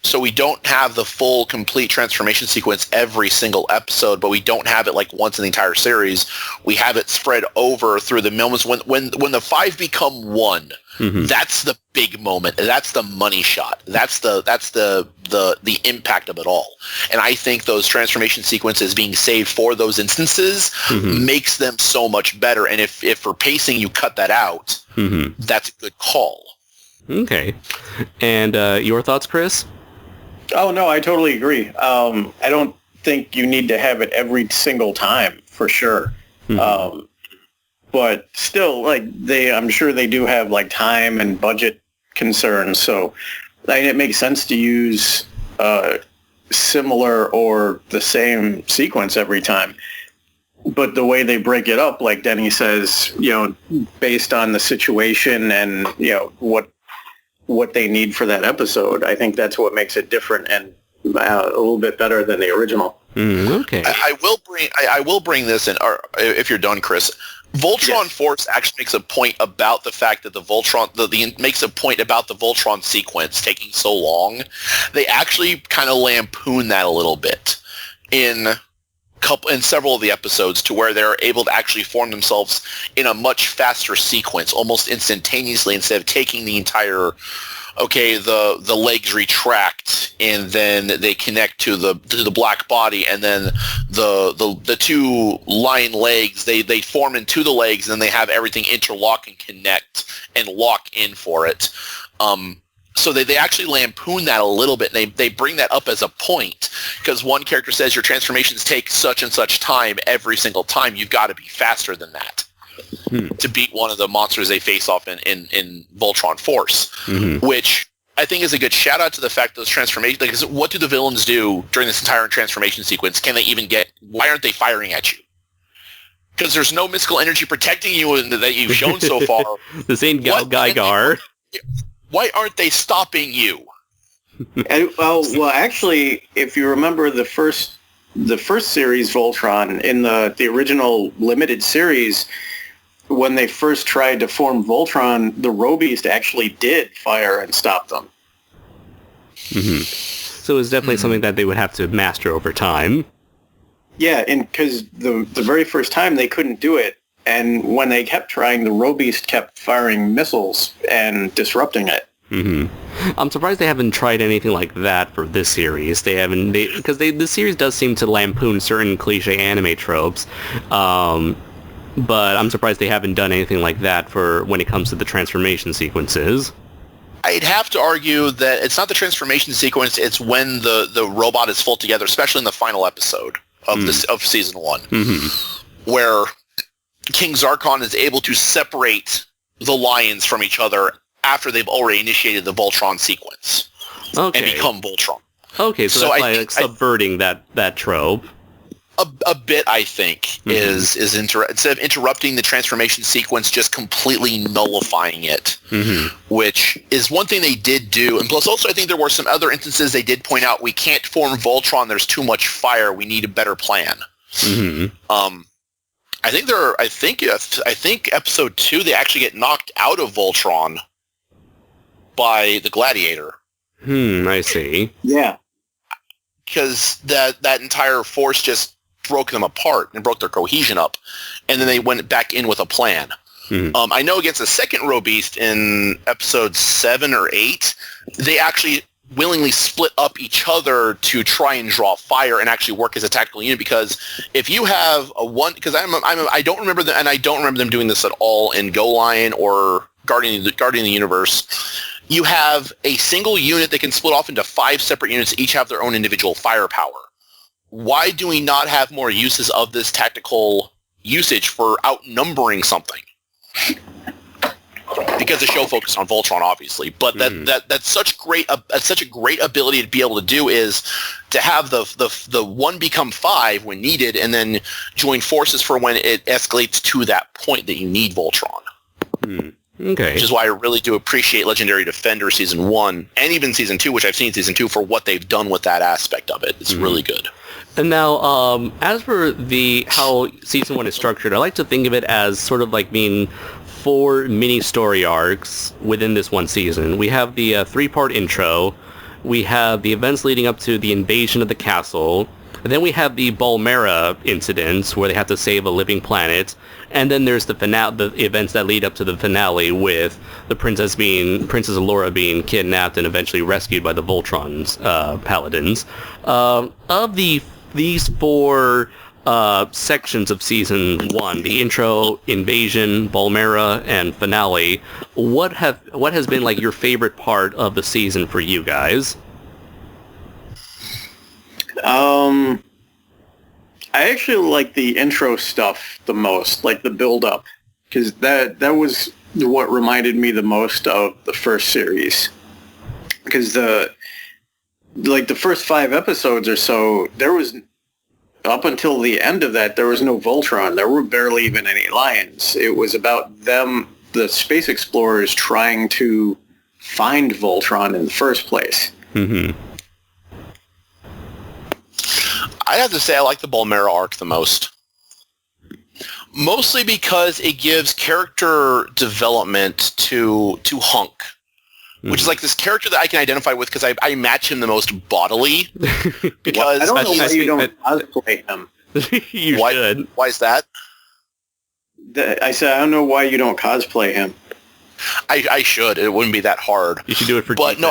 Speaker 5: So we don't have the full, complete transformation sequence every single episode, but we don't have it like once in the entire series. We have it spread over through the moments when the 5 become 1. That's the big moment. That's the money shot. That's the impact of it all. And I think those transformation sequences being saved for those instances makes them so much better. And if for pacing you cut that out, that's a good call.
Speaker 3: Okay. And your thoughts, Chris?
Speaker 4: Oh, no, I totally agree. I don't think you need to have it every single time, for sure. But still, like, I'm sure they do have, like, time and budget concerns. So it makes sense to use similar or the same sequence every time. But the way they break it up, like Denny says, based on the situation and, what they need for that episode, I think that's what makes it different and a little bit better than the original.
Speaker 3: Okay.
Speaker 5: I will bring this in, or if you're done, Chris. Voltron Force actually makes a point about the fact that the Voltron makes a point about the Voltron sequence taking so long. They actually kind of lampoon that a little bit in several of the episodes, to where they're able to actually form themselves in a much faster sequence, almost instantaneously, instead of taking the entire, the legs retract and then they connect to the black body, and then the 2 lion legs, they form into the legs, and then they have everything interlock and connect and lock in for it. So they actually lampoon that a little bit, and they bring that up as a point, because one character says your transformations take such and such time every single time. You've got to be faster than that to beat one of the monsters they face off in Voltron Force, which I think is a good shout out to the fact that those transformations, because what do the villains do during this entire transformation sequence? Can they even why aren't they firing at you? Because there's no mystical energy protecting you that you've shown so far.
Speaker 3: This ain't Geigar.
Speaker 5: Why aren't they stopping you?
Speaker 4: Well, actually, if you remember the first series Voltron in the original limited series, when they first tried to form Voltron, the Robeast actually did fire and stop them.
Speaker 3: So it's definitely something that they would have to master over time.
Speaker 4: Yeah, and because the very first time they couldn't do it, and when they kept trying, the Robeast kept firing missiles and disrupting it.
Speaker 3: I'm surprised they haven't tried anything like that for this series. Because this series does seem to lampoon certain cliche anime tropes. But I'm surprised they haven't done anything like that for when it comes to the transformation sequences.
Speaker 5: I'd have to argue that it's not the transformation sequence, it's when the robot is full together, especially in the final episode of season 1, where King Zarkon is able to separate the lions from each other after they've already initiated the Voltron sequence and become Voltron.
Speaker 3: Okay, so that's like subverting that trope.
Speaker 5: A bit, I think, is instead of interrupting the transformation sequence, just completely nullifying it, which is one thing they did do. And plus, also, I think there were some other instances they did point out, we can't form Voltron, there's too much fire, we need a better plan. I think episode 2, they actually get knocked out of Voltron by the Gladiator.
Speaker 3: I see.
Speaker 4: Yeah.
Speaker 5: Because that entire force just broke them apart and broke their cohesion up, and then they went back in with a plan. I know against the second Robeast in episode 7 or 8, they actually willingly split up each other to try and draw fire and actually work as a tactical unit. Because if you have because I don't remember them, and I don't remember them doing this at all in Go Lion or Guardian of the Universe. You have a single unit that can split off into 5 separate units, each have their own individual firepower. Why do we not have more uses of this tactical usage for outnumbering something? Because the show focused on Voltron, obviously, but that's such a great ability to be able to do is to have the 1 become 5 when needed, and then join forces for when it escalates to that point that you need Voltron.
Speaker 3: Okay.
Speaker 5: Which is why I really do appreciate Legendary Defender Season 1 and even Season 2, which I've seen Season 2, for what they've done with that aspect of it. It's really good.
Speaker 3: And now, as for how Season 1 is structured, I like to think of it as sort of like being 4 mini story arcs within this one season. We have the 3-part intro, we have the events leading up to the invasion of the castle, and then we have the Balmera incidents where they have to save a living planet, and then there's the events that lead up to the finale with the Princess Allura being kidnapped and eventually rescued by the Voltron's paladins. Of these 4 sections of Season 1, the intro, invasion, Balmera, and finale, what has been like your favorite part of the season for you guys?
Speaker 4: I actually like the intro stuff the most, like the build-up, because that was what reminded me the most of the first series. Because the first 5 episodes or so, there was, up until the end of that, there was no Voltron. There were barely even any lions. It was about them, the space explorers, trying to find Voltron in the first place.
Speaker 3: Mm-hmm.
Speaker 5: I have to say I like the Balmera arc the most. Mostly because it gives character development to Hunk. Which is like this character that I can identify with because I match him the most bodily. Because
Speaker 4: I don't know why you don't cosplay him.
Speaker 3: You should.
Speaker 5: Why is that?
Speaker 4: I said, I don't know why you don't cosplay him.
Speaker 5: I should. It wouldn't be that hard.
Speaker 3: You should do it for
Speaker 5: But no,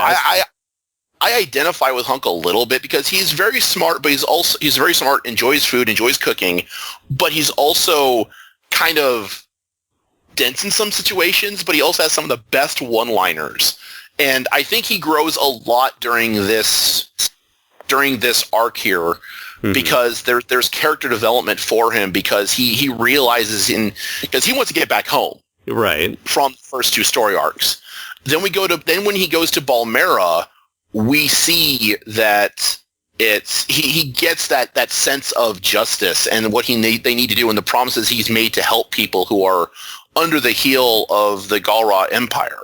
Speaker 5: I identify with Hunk a little bit because he's very smart, but he's very smart, enjoys food, enjoys cooking, but he's also kind of dense in some situations, but he also has some of the best one-liners. And I think he grows a lot during this arc here because there's character development for him because he realizes because he wants to get back home.
Speaker 3: Right.
Speaker 5: From the first 2 story arcs. Then when he goes to Balmera, we see that he gets that sense of justice and what they need to do and the promises he's made to help people who are under the heel of the Galra Empire.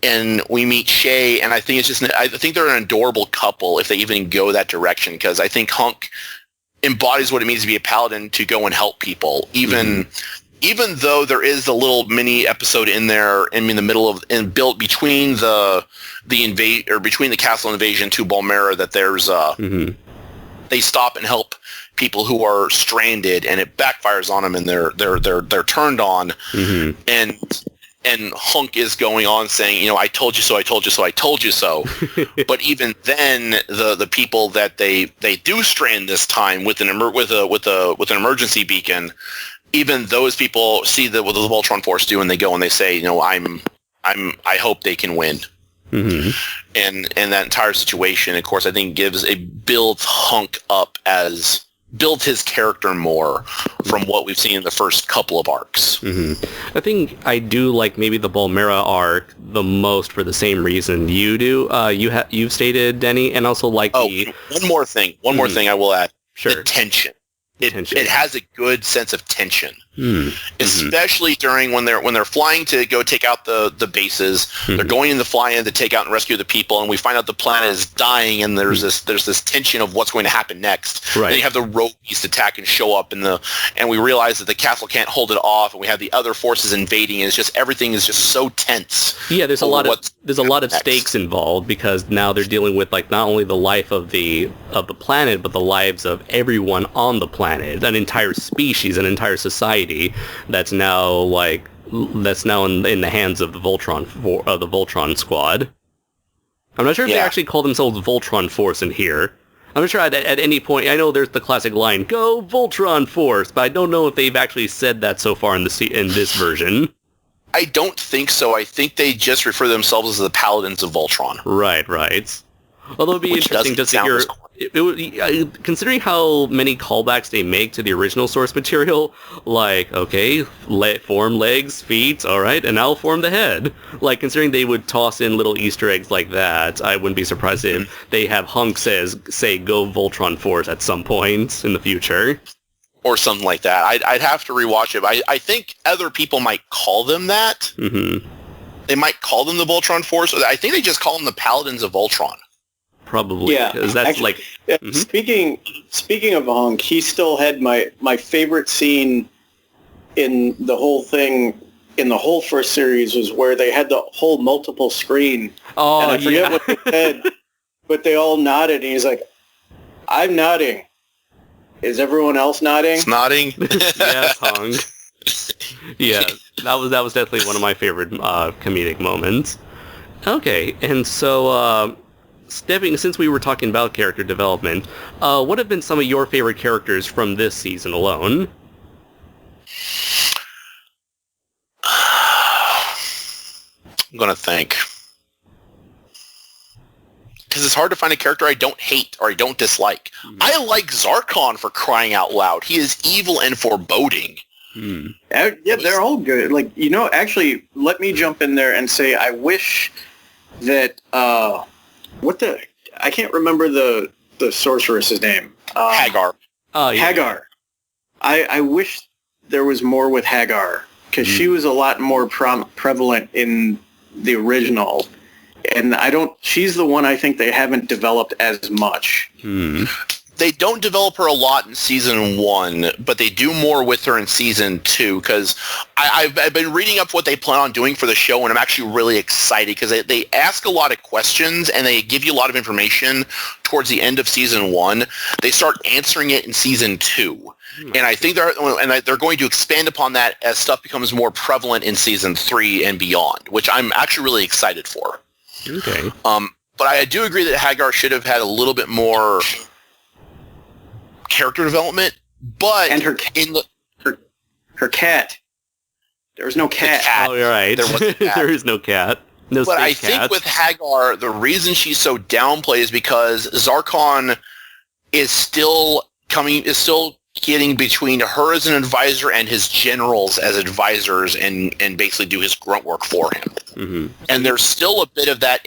Speaker 5: And we meet Shay, and I think I think they're an adorable couple if they even go that direction, because I think Hunk embodies what it means to be a paladin, to go and help people, even though there is a little mini episode in there in the middle of and built between between the castle invasion to Balmera that there's they stop and help people who are stranded, and it backfires on them, and they're turned on, and Hunk is going on saying, I told you so, I told you so, I told you so. But even then, the people that they do strand this time with an emergency beacon, even those people see what the Voltron Force do, and they go and they say, I hope they can win. And that entire situation, of course, I think builds Hunk up build his character more from what we've seen in the first couple of arcs.
Speaker 3: I think I do like maybe the Balmera arc the most for the same reason you do. You've stated, Denny, and also like
Speaker 5: one more thing I will add.
Speaker 3: Sure.
Speaker 5: The tension. It has a good sense of tension, especially during when they're flying to go take out the bases. They're going in the fly-in to take out and rescue the people, and we find out the planet is dying, and there's this tension of what's going to happen next.
Speaker 3: Right.
Speaker 5: Then you have the rogue beast attack and show up, and we realize that the castle can't hold it off, and we have the other forces invading, and it's just everything is just so tense.
Speaker 3: Yeah, there's a lot of stakes involved because now they're dealing with like not only the life of the planet, but the lives of everyone on the planet. An entire species, an entire society that's now in the hands of the Voltron squad. I'm not sure if they
Speaker 5: Yeah.
Speaker 3: actually call themselves Voltron Force in here. I'm not sure at any point. I know there's the classic line, "Go Voltron Force," but I don't know if they've actually said that so far in this version.
Speaker 5: I don't think so. I think they just refer to themselves as the Paladins of Voltron.
Speaker 3: Right. Although it'd be
Speaker 5: Which
Speaker 3: interesting
Speaker 5: doesn't
Speaker 3: just to hear,
Speaker 5: sound
Speaker 3: it would, considering how many callbacks they make to the original source material, like, okay, form legs, feet, alright, and I'll form the head. Like, considering they would toss in little Easter eggs like that, I wouldn't be surprised if they have Hunk say, "Go Voltron Force" at some point in the future.
Speaker 5: Or something like that. I'd have to rewatch it. I think other people might call them that.
Speaker 3: Mm-hmm.
Speaker 5: They might call them the Voltron Force. I think they just call them the Paladins of Voltron.
Speaker 3: Probably,
Speaker 4: Yeah,
Speaker 3: because that's
Speaker 4: actually,
Speaker 3: like...
Speaker 4: yeah,
Speaker 3: Mhm.
Speaker 4: Speaking of Hunk, he still had my favorite scene in the whole thing, in the whole first series, was where they had the whole multiple screen.
Speaker 3: Oh,
Speaker 4: And I forget
Speaker 3: yeah.
Speaker 4: what they said, but they all nodded, and he's like, "I'm nodding. Is everyone else nodding?"
Speaker 5: It's nodding.
Speaker 3: Yes, Hung. Yeah, that was definitely one of my favorite comedic moments. Okay, and so since we were talking about character development, what have been some of your favorite characters from this season alone?
Speaker 5: I'm going to think. Because it's hard to find a character I don't hate or I don't dislike. I like Zarkon, for crying out loud. He is evil and foreboding.
Speaker 4: Yeah, they're all good. Like, actually, let me jump in there and say I wish that I can't remember the sorceress's name.
Speaker 5: Hagar.
Speaker 3: Oh, yeah.
Speaker 4: Hagar. I wish there was more with Hagar, because she was a lot more prevalent in the original, and she's the one I think they haven't developed as much.
Speaker 5: They don't develop her a lot in season 1, but they do more with her in season 2, because I've been reading up what they plan on doing for the show, and I'm actually really excited, because they ask a lot of questions, and they give you a lot of information towards the end of season 1. They start answering it in season 2. And I think they're going to expand upon that as stuff becomes more prevalent in season 3 and beyond, which I'm actually really excited for.
Speaker 3: Okay.
Speaker 5: But I do agree that Hagar should have had a little bit more character development, but
Speaker 4: And her cat. There was no cat.
Speaker 3: Oh, you're right.
Speaker 5: There was a cat.
Speaker 3: There is no cat. No
Speaker 5: But I
Speaker 3: space
Speaker 5: think
Speaker 3: cat.
Speaker 5: with Hagar, the reason she's so downplayed is because Zarkon is still getting between her as an advisor and his generals as advisors, and basically do his grunt work for him.
Speaker 3: Mm-hmm.
Speaker 5: And there's still a bit of that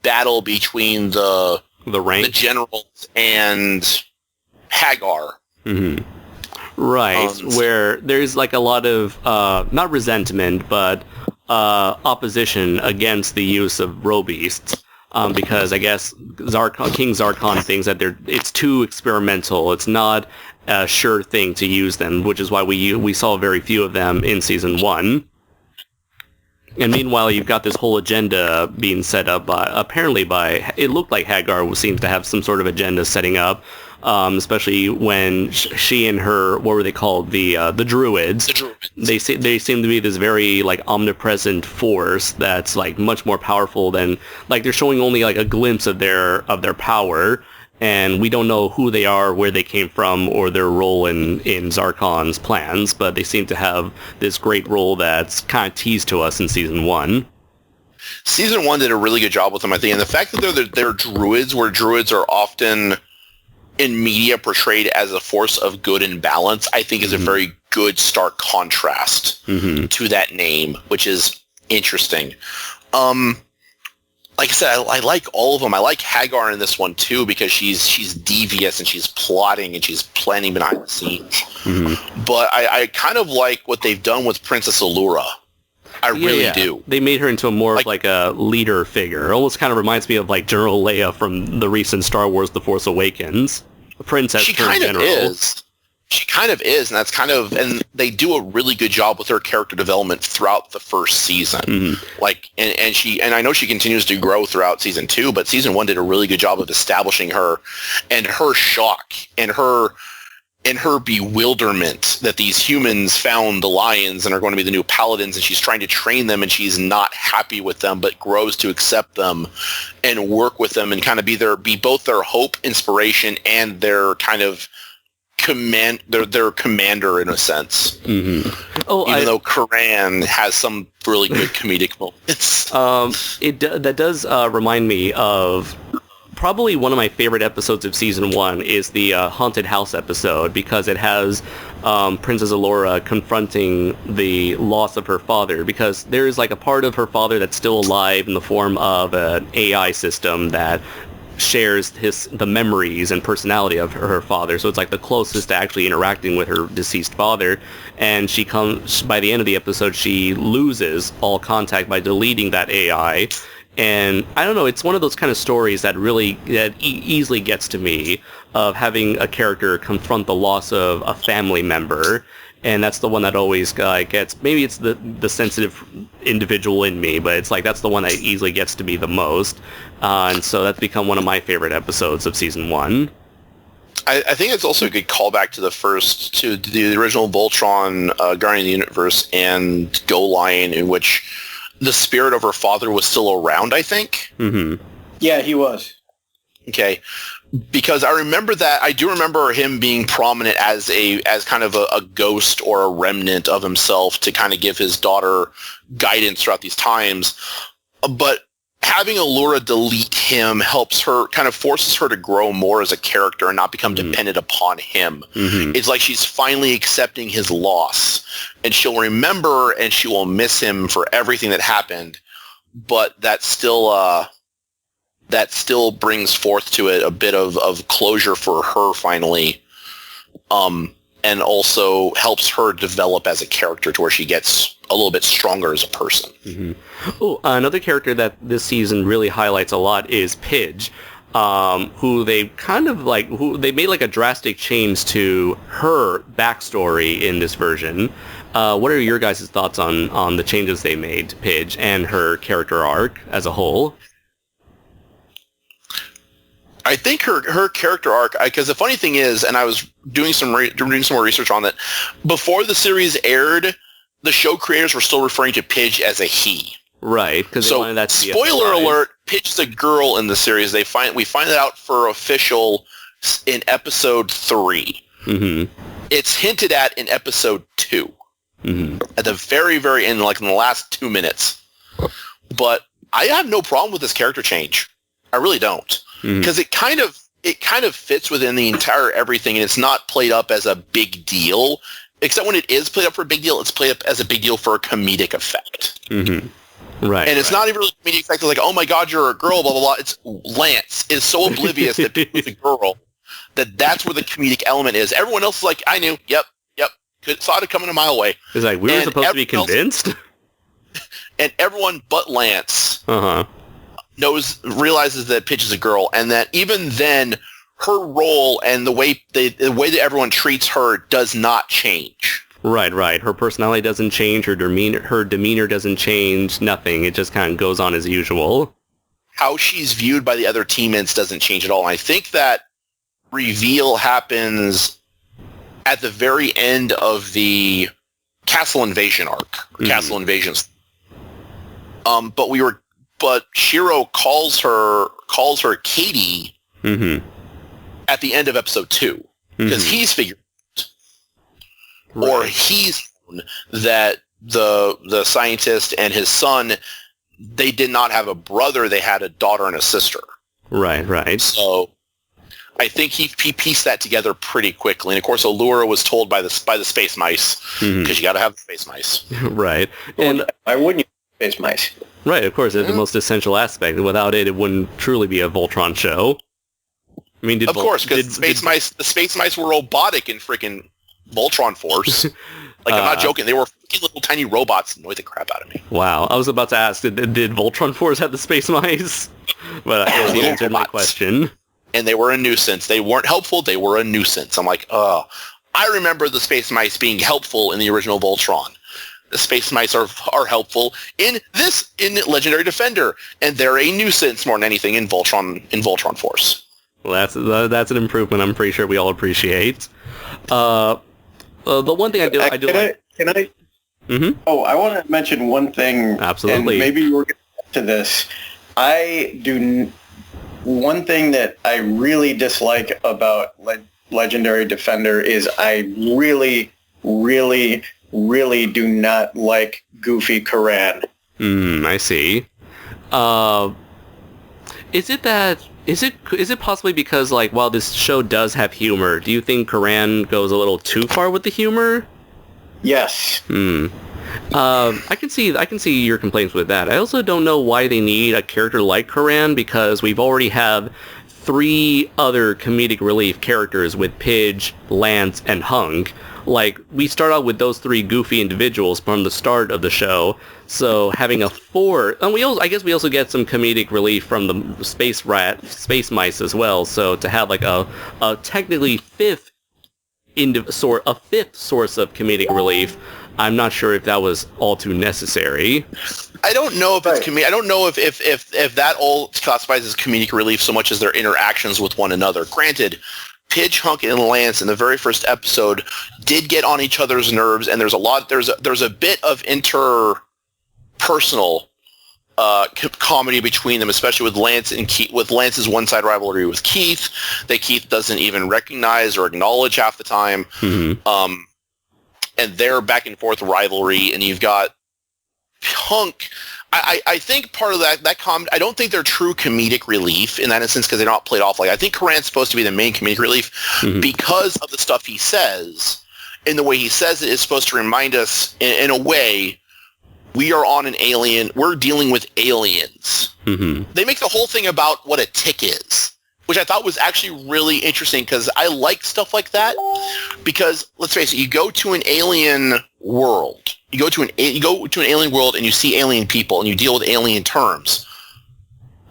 Speaker 5: battle between the
Speaker 3: rank.
Speaker 5: generals and Hagar.
Speaker 3: Mm-hmm. Right, where there's like a lot of, not resentment, but opposition against the use of robeasts. Because I guess King Zarkon thinks that it's too experimental. It's not a sure thing to use them, which is why we saw very few of them in season 1. And meanwhile, you've got this whole agenda being set up by it looked like Hagar seems to have some sort of agenda setting up, especially when she and her, what were they called, the druids.
Speaker 5: The druids.
Speaker 3: They seem to be this very like omnipresent force that's like much more powerful than, like, they're showing only like a glimpse of their power, and we don't know who they are, where they came from, or their role in Zarkon's plans, but they seem to have this great role that's kind of teased to us in season 1.
Speaker 5: Season 1 did a really good job with them, I think, and the fact that they're druids, where druids are often in media portrayed as a force of good and balance, I think is a very good stark contrast to that name, which is interesting. Like I said, I like all of them. I like Hagar in this one too, because she's devious and she's plotting and she's planning behind the scenes. But I kind of like what they've done with Princess Allura. I really do.
Speaker 3: They made her into more of like a leader figure. It almost kind of reminds me of like General Leia from the recent Star Wars The Force Awakens. The princess
Speaker 5: She
Speaker 3: turned
Speaker 5: kind of
Speaker 3: general.
Speaker 5: is. She kind of is, and they do a really good job with her character development throughout the first season. Like, and I know she continues to grow throughout season 2, but season 1 did a really good job of establishing her, and her shock, and her and her bewilderment that these humans found the lions and are going to be the new paladins, and she's trying to train them, and she's not happy with them, but grows to accept them and work with them and kind of be both their hope, inspiration, and their kind of their commander in a sense.
Speaker 3: Mm-hmm.
Speaker 5: Even though Karan has some really good comedic moments.
Speaker 3: That does remind me of probably one of my favorite episodes of season 1 is the haunted house episode, because it has Princess Allura confronting the loss of her father, because there is like a part of her father that's still alive in the form of an AI system that shares the memories and personality of her father. So it's like the closest to actually interacting with her deceased father. And by the end of the episode, she loses all contact by deleting that AI. And I don't know, it's one of those kind of stories that really easily gets to me, of having a character confront the loss of a family member. And that's the one that always gets, maybe it's the sensitive individual in me, but it's like that's the one that easily gets to me the most. And so that's become one of my favorite episodes of season 1.
Speaker 5: I think it's also a good callback to the original Voltron Guardian of the Universe and Go Lion, in which the spirit of her father was still around, I think.
Speaker 3: Mm-hmm.
Speaker 4: Yeah, he was.
Speaker 5: Okay. Because I do remember him being prominent as kind of a ghost or a remnant of himself to kind of give his daughter guidance throughout these times. But having Allura delete him helps her, kind of forces her to grow more as a character and not become dependent upon him.
Speaker 3: Mm-hmm.
Speaker 5: It's like she's finally accepting his loss, and she'll remember and she will miss him for everything that happened, but that still brings forth to it a bit of closure for her finally, and also helps her develop as a character to where she gets a little bit stronger as a person.
Speaker 3: Mm-hmm. Oh, another character that this season really highlights a lot is Pidge, who they made like a drastic change to her backstory in this version. What are your guys' thoughts on the changes they made to Pidge and her character arc as a whole?
Speaker 5: I think her character arc, because the funny thing is, and I was doing some more research on that, before the series aired, the show creators were still referring to Pidge as a he.
Speaker 3: Right, because
Speaker 5: so
Speaker 3: that to be
Speaker 5: spoiler alert, Pidge is a girl in the series. We find that out for official in episode 3.
Speaker 3: Mm-hmm.
Speaker 5: It's hinted at in episode 2.
Speaker 3: Mm-hmm.
Speaker 5: At the very, very end, like in the last 2 minutes. But I have no problem with this character change. I really don't. Because it kind of fits within the entire everything, and it's not played up as a big deal. Except when it is played up for a big deal, it's played up as a big deal for a comedic effect.
Speaker 3: Mm-hmm. Right.
Speaker 5: And it's not even really a comedic effect. It's like, oh my God, you're a girl, blah, blah, blah. It's Lance is so oblivious that it's a girl that's where the comedic element is. Everyone else is like, I knew. Yep. Saw it coming a mile away.
Speaker 3: It's like, we were supposed to be convinced?
Speaker 5: And everyone but Lance realizes that Pidge is a girl, and that even then, her role and the way that everyone treats her does not change.
Speaker 3: Right. Her personality doesn't change. Her demeanor doesn't change. Nothing. It just kind of goes on as usual.
Speaker 5: How she's viewed by the other teammates doesn't change at all. And I think that reveal happens at the very end of the Castle Invasion arc. Castle Invasions. But Shiro calls her Katie at the end of episode 2 because he's figured out, or he's known that the scientist and his son, they did not have a brother, they had a daughter and a sister.
Speaker 3: Right.
Speaker 5: So I think he pieced that together pretty quickly. And of course, Allura was told by the space mice, because you got to have the space mice.
Speaker 3: Right. And
Speaker 4: why wouldn't you have space mice?
Speaker 3: Right, of course, it's the most essential aspect. Without it, it wouldn't truly be a Voltron show. I mean,
Speaker 5: of course, because the space mice were robotic in freaking Voltron Force. Like, I'm not joking. They were freaking little tiny robots that annoyed the crap out of me.
Speaker 3: Wow, I was about to ask, did Voltron Force have the space mice? But I guess you answered my question.
Speaker 5: And they were a nuisance. They weren't helpful. They were a nuisance. I'm like, I remember the space mice being helpful in the original Voltron. The space mice are helpful in Legendary Defender, and they're a nuisance more than anything in Voltron Force.
Speaker 3: Well, that's an improvement I'm pretty sure we all appreciate. The one thing I do like...
Speaker 4: Can I?
Speaker 3: Mm-hmm.
Speaker 4: Oh, I want to mention one thing.
Speaker 3: Absolutely.
Speaker 4: And maybe we're going to get to this. One thing that I really dislike about Legendary Defender is I really, really, really do not like Goofy Karan.
Speaker 3: I see. Is it possibly because, like, while this show does have humor, do you think Karan goes a little too far with the humor?
Speaker 4: Yes.
Speaker 3: I can see your complaints with that. I also don't know why they need a character like Karan, because we've already have 3 other comedic relief characters with Pidge, Lance, and Hung. Like, we start out with those 3 goofy individuals from the start of the show, so having a 4th, and I guess we also get some comedic relief from the space mice as well, so to have like a technically 5th source of comedic relief, I'm not sure if that was all too necessary.
Speaker 5: I don't know if it's I don't know if that all classifies as comedic relief so much as their interactions with one another. Granted, Pidge, Hunk, and Lance in the very first episode did get on each other's nerves, and there's a bit of interpersonal comedy between them, especially with Lance and Keith, with Lance's one-side rivalry with Keith that Keith doesn't even recognize or acknowledge half the time. Mm-hmm. And their back and forth rivalry, and you've got Hunk. I think part of that I don't think they're true comedic relief in that instance because they're not played off like. I think Karan's supposed to be the main comedic relief because of the stuff he says, and the way he says it is supposed to remind us in a way we are on an alien. We're dealing with aliens. Mm-hmm. They make the whole thing about what a tick is, which I thought was actually really interesting because I like stuff like that. Because let's face it, you go to an alien world. You go to an alien world and you see alien people and you deal with alien terms.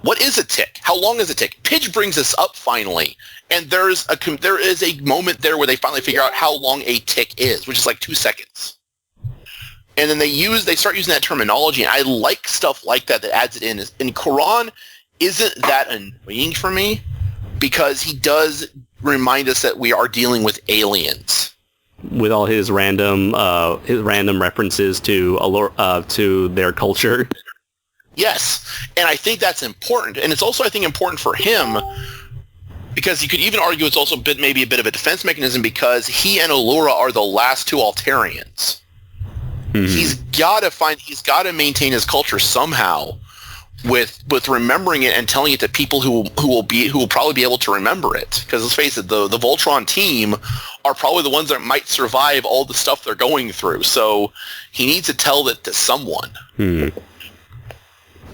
Speaker 5: What is a tick? How long is a tick? Pidge brings this up finally, and there is a moment there where they finally figure out how long a tick is, which is like 2 seconds. And then they start using that terminology, and I like stuff like that adds it in. And Karan isn't that annoying for me because he does remind us that we are dealing with aliens.
Speaker 3: With all his random references to their culture.
Speaker 5: Yes, and I think that's important, and it's also I think important for him because you could even argue it's also maybe a bit of a defense mechanism because he and Allura are the last 2 Altarians. Mm-hmm. He's got to maintain his culture somehow with remembering it and telling it to people who will probably be able to remember it. Because let's face it, the Voltron team are probably the ones that might survive all the stuff they're going through. So he needs to tell that to someone,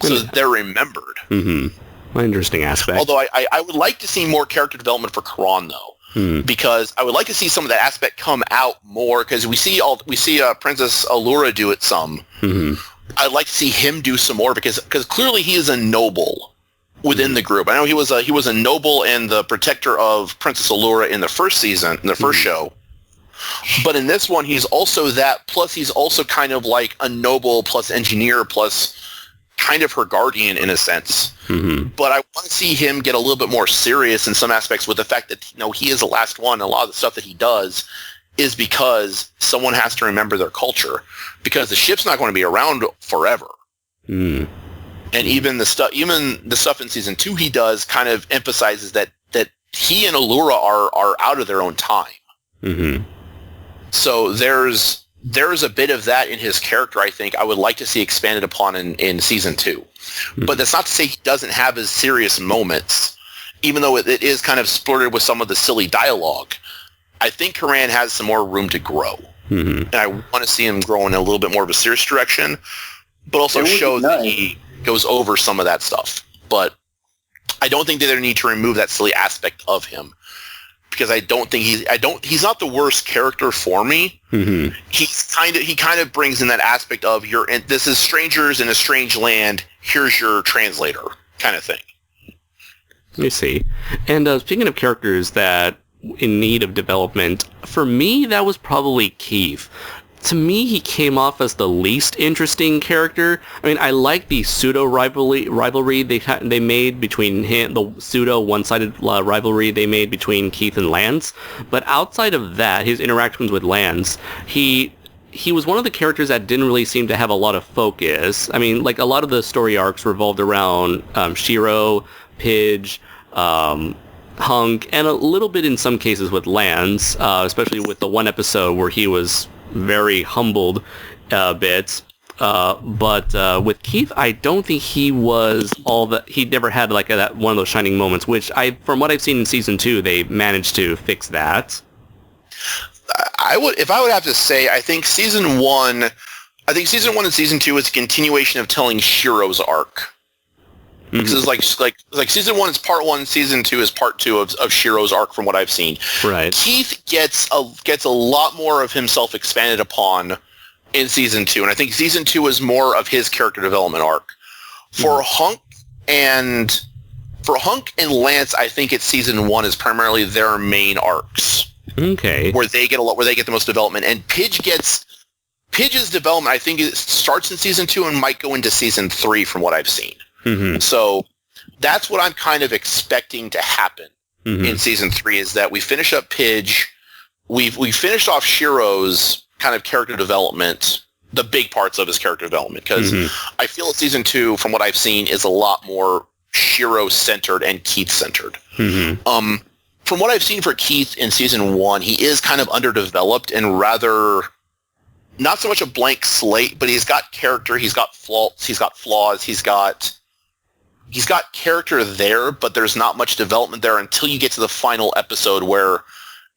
Speaker 5: so that they're remembered.
Speaker 3: Mm-hmm. An interesting aspect.
Speaker 5: Although I would like to see more character development for Karan though, because I would like to see some of that aspect come out more. Because we see Princess Allura do it some. Mm-hmm. I'd like to see him do some more because clearly he is a noble within the group. I know he was a noble and the protector of Princess Allura in the first season, in the first show. But in this one, he's also that. Plus, he's also kind of like a noble plus engineer plus kind of her guardian in a sense. Mm-hmm. But I want to see him get a little bit more serious in some aspects with the fact that he is the last one. A lot of the stuff that he does is because someone has to remember their culture, because the ship's not going to be around forever. And even the stuff in season 2 he does kind of emphasizes that he and Allura are out of their own time. Mm-hmm. So there's a bit of that in his character. I think I would like to see expanded upon in season 2. Mm-hmm. But that's not to say he doesn't have his serious moments, even though it is kind of splurted with some of the silly dialogue. I think Karan has some more room to grow. Mm-hmm. And I want to see him grow in a little bit more of a serious direction, but also show that he goes over some of that stuff. But I don't think that they need to remove that silly aspect of him because I don't think he's not the worst character for me. Mm-hmm. He kind of brings in that aspect of this is strangers in a strange land. Here's your translator kind of thing.
Speaker 3: Let me see. And speaking of characters that in need of development, for me that was probably Keith. to me, he came off as the least interesting character. I mean, I like the pseudo rivalry they made between him, the pseudo one-sided rivalry they made between Keith and Lance. But outside of that, his interactions with Lance, he was one of the characters that didn't really seem to have a lot of focus. I mean, like, a lot of the story arcs revolved around Shiro, Pidge, Hunk, and a little bit in some cases with Lance, especially with the one episode where he was very humbled a bit. But with Keith, I don't think he was all that. He never had like that one of those shining moments, which from what I've seen in season 2, they managed to fix that.
Speaker 5: If I would have to say, I think season 1 and season 2 is a continuation of telling Shiro's arc. Because it's like season 1 is part 1, season 2 is part 2 of Shiro's arc from what I've seen.
Speaker 3: Right.
Speaker 5: Keith gets a lot more of himself expanded upon in season 2, and I think season 2 is more of his character development arc. For Hunk and Lance, I think it's season 1 is primarily their main arcs.
Speaker 3: Okay.
Speaker 5: Where they get the most development, and Pidge's development, I think it starts in season 2 and might go into season 3 from what I've seen. Mm-hmm. So that's what I'm kind of expecting to happen in season 3, is that we finish up Pidge, we finished off Shiro's kind of character development, the big parts of his character development, because I feel that season 2, from what I've seen, is a lot more Shiro-centered and Keith-centered. From what I've seen for Keith in season 1, he is kind of underdeveloped and rather not so much a blank slate, but he's got character, he's got faults, he's got flaws, he's got character there, but there's not much development there until you get to the final episode where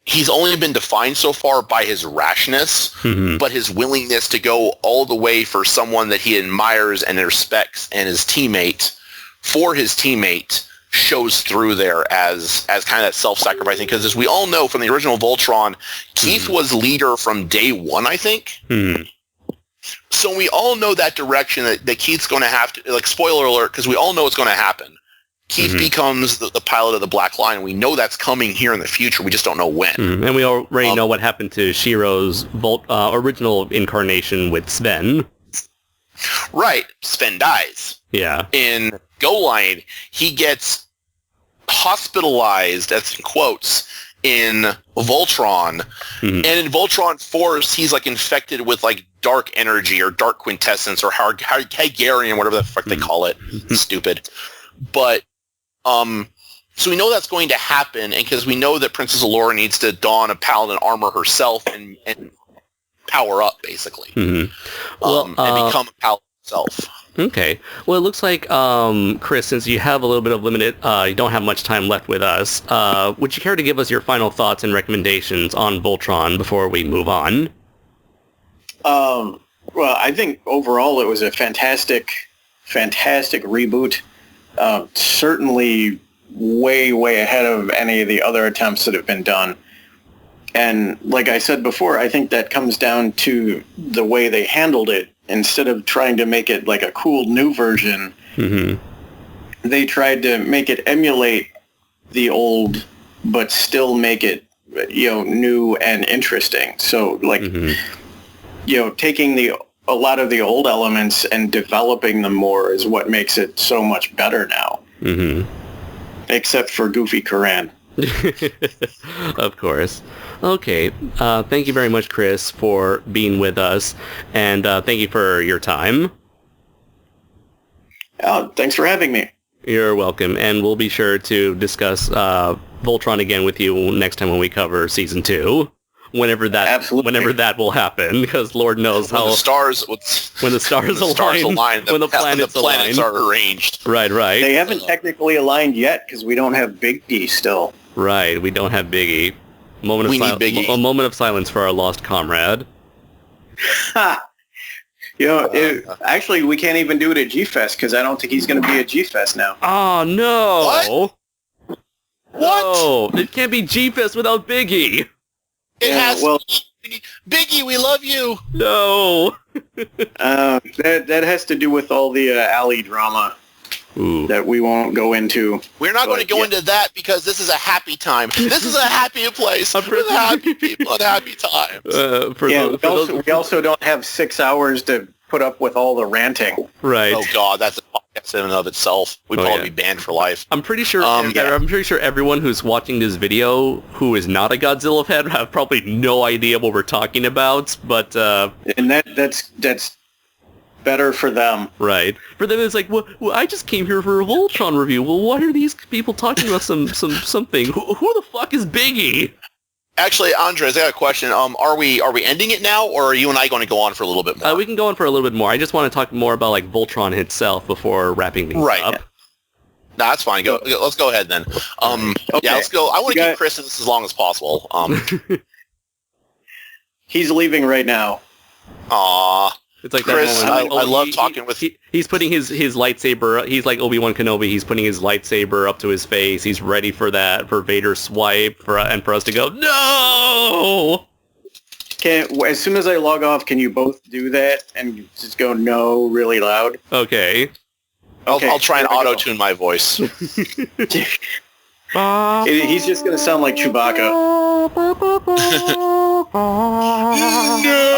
Speaker 5: he's only been defined so far by his rashness, but his willingness to go all the way for someone that he admires and respects and his teammate, for his teammate, shows through there as kind of that self-sacrificing. Because as we all know from the original Voltron, Keith was leader from day 1, I think. So we all know that direction that Keith's going to have to, like, spoiler alert, because we all know it's going to happen. Keith becomes the pilot of the Black Line. We know that's coming here in the future. We just don't know when.
Speaker 3: And we already know what happened to Shiro's original incarnation with Sven.
Speaker 5: Right. Sven dies.
Speaker 3: Yeah.
Speaker 5: In Go Line, he gets hospitalized, that's in quotes, in Voltron. And in Voltron Force, he's like infected with like dark energy or dark quintessence or Hagarian, whatever the fuck they call it. Stupid. But so we know that's going to happen, and because we know that Princess Allura needs to don a paladin armor herself and power up, basically. And become a paladin herself.
Speaker 3: Okay. Well, it looks like, Chris, since you have a little bit of limited, you don't have much time left with us, would you care to give us your final thoughts and recommendations on Voltron before we move on?
Speaker 4: Well, I think overall it was a fantastic reboot. Certainly way, way ahead of any of the other attempts that have been done. And like I said before, I think that comes down to the way they handled it. Instead of trying to make it like a cool new version, they tried to make it emulate the old, but still make it, new and interesting. So like, taking a lot of the old elements and developing them more is what makes it so much better now. Except for Goofy Koran.
Speaker 3: Of course. Okay. Thank you very much, Chris, for being with us, and thank you for your time.
Speaker 4: Oh, thanks for having me.
Speaker 3: You're welcome, and we'll be sure to discuss Voltron again with you next time when we cover Season 2. Whenever that will happen, because Lord knows
Speaker 5: when
Speaker 3: how
Speaker 5: the stars align,
Speaker 3: when the
Speaker 5: planets are arranged.
Speaker 3: Right.
Speaker 4: They haven't technically aligned yet because we don't have Biggie still.
Speaker 3: Right, we don't have Biggie. A moment of silence for our lost comrade.
Speaker 4: Actually, we can't even do it at G-Fest because I don't think he's going to be at G-Fest now.
Speaker 3: Oh no!
Speaker 5: What?
Speaker 3: No, it can't be G-Fest without Biggie.
Speaker 5: Biggie, we love you.
Speaker 3: No.
Speaker 4: That has to do with all the alley drama. that we won't go into.
Speaker 5: We're not going to go into that because this is a happy time. This is a happy place with happy people and happy times.
Speaker 4: We also don't have 6 hours to put up with all the ranting.
Speaker 3: Right.
Speaker 5: Oh God, that's a podcast in and of itself. We'd probably be banned for life.
Speaker 3: I'm pretty sure. I'm pretty sure everyone who's watching this video who is not a Godzilla fan have probably no idea what we're talking about. But
Speaker 4: and that's better for them.
Speaker 3: Right. For them, it's like, well, I just came here for a Voltron review. Well, why are these people talking about something? Who the fuck is Biggie?
Speaker 5: Actually, Andres, I got a question. Are we ending it now, or are you and I going to go on for a little bit more?
Speaker 3: We can go on for a little bit more. I just want to talk more about like Voltron itself before wrapping things up.
Speaker 5: No, that's fine. Let's go ahead then. Okay. Yeah, let's go. I want to keep Chris in this as long as possible.
Speaker 4: He's leaving right now.
Speaker 5: Aw.
Speaker 3: It's like
Speaker 5: Chris,
Speaker 3: that moment.
Speaker 5: I love talking with...
Speaker 3: He's putting his lightsaber... He's like Obi-Wan Kenobi. He's putting his lightsaber up to his face. He's ready for that, for Vader's swipe, and for us to go, no!
Speaker 4: As soon as I log off, can you both do that and just go no really loud?
Speaker 3: Okay.
Speaker 5: I'll try and auto-tune my voice.
Speaker 4: He's just going to sound like Chewbacca.
Speaker 5: No!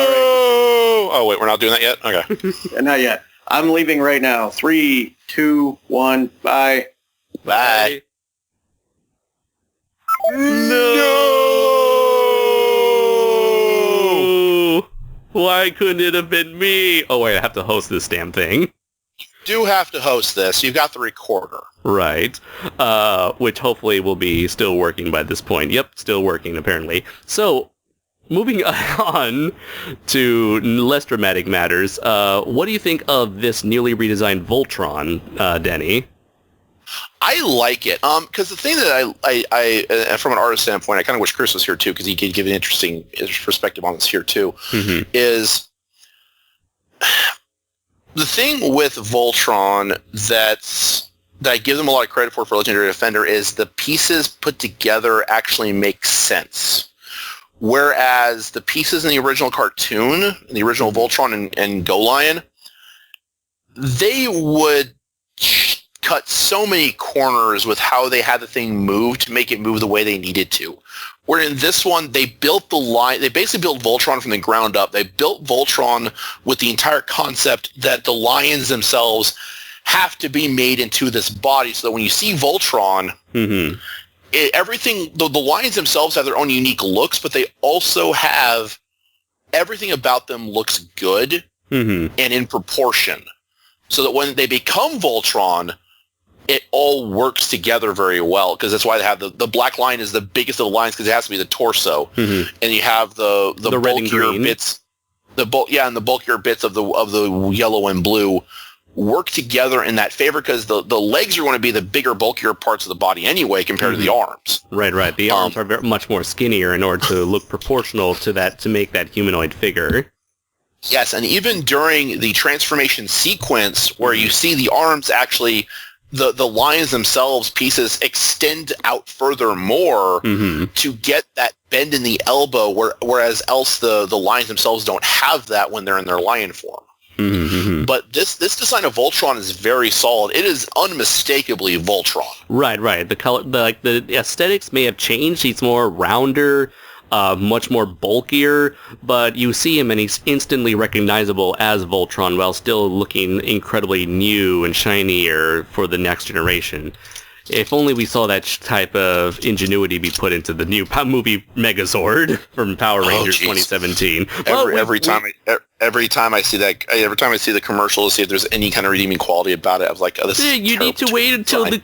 Speaker 5: Oh, wait, we're not doing that yet? Okay.
Speaker 4: Not yet. I'm leaving right now. 3, 2, 1, bye.
Speaker 5: Bye.
Speaker 3: No! Why couldn't it have been me? Oh, wait, I have to host this damn thing.
Speaker 5: You do have to host this. You've got the recorder.
Speaker 3: Right. Which hopefully will be still working by this point. Yep, still working, apparently. So... moving on to less dramatic matters, what do you think of this newly redesigned Voltron, Denny?
Speaker 5: I like it. Because the thing that I from an artist standpoint, I kind of wish Chris was here too, because he could give an interesting perspective on this here too, is the thing with Voltron that I give them a lot of credit for Legendary Defender is the pieces put together actually make sense. Whereas the pieces in the original cartoon, in the original Voltron and Go Lion, they would cut so many corners with how they had the thing move to make it move the way they needed to. Where in this one, they built the line, they basically built Voltron from the ground up. They built Voltron with the entire concept that the lions themselves have to be made into this body, so that when you see Voltron, everything, the lions themselves have their own unique looks, but they also have everything about them looks good and in proportion. So that when they become Voltron, it all works together very well, because that's why they have the black lion is the biggest of the lions, because it has to be the torso. And you have the bulkier bits, and the bulkier bits of the yellow and blue work together in that favor, because the legs are going to be the bigger, bulkier parts of the body anyway compared to the arms. Right. The arms are much more skinnier in order to look proportional to that, to make that humanoid figure. Yes, and even during the transformation sequence where you see the arms actually, the lions themselves, pieces extend out further more to get that bend in the elbow, whereas else the lions themselves don't have that when they're in their lion form. But this design of Voltron is very solid. It is unmistakably Voltron. Right. The color, the aesthetics may have changed. He's more rounder, much more bulkier, but you see him and he's instantly recognizable as Voltron while still looking incredibly new and shinier for the next generation. If only we saw that type of ingenuity be put into the new movie Megazord from Power Rangers 2017. Every time I see the commercial to see if there's any kind of redeeming quality about it, I was like, oh, this is
Speaker 3: you need to wait until the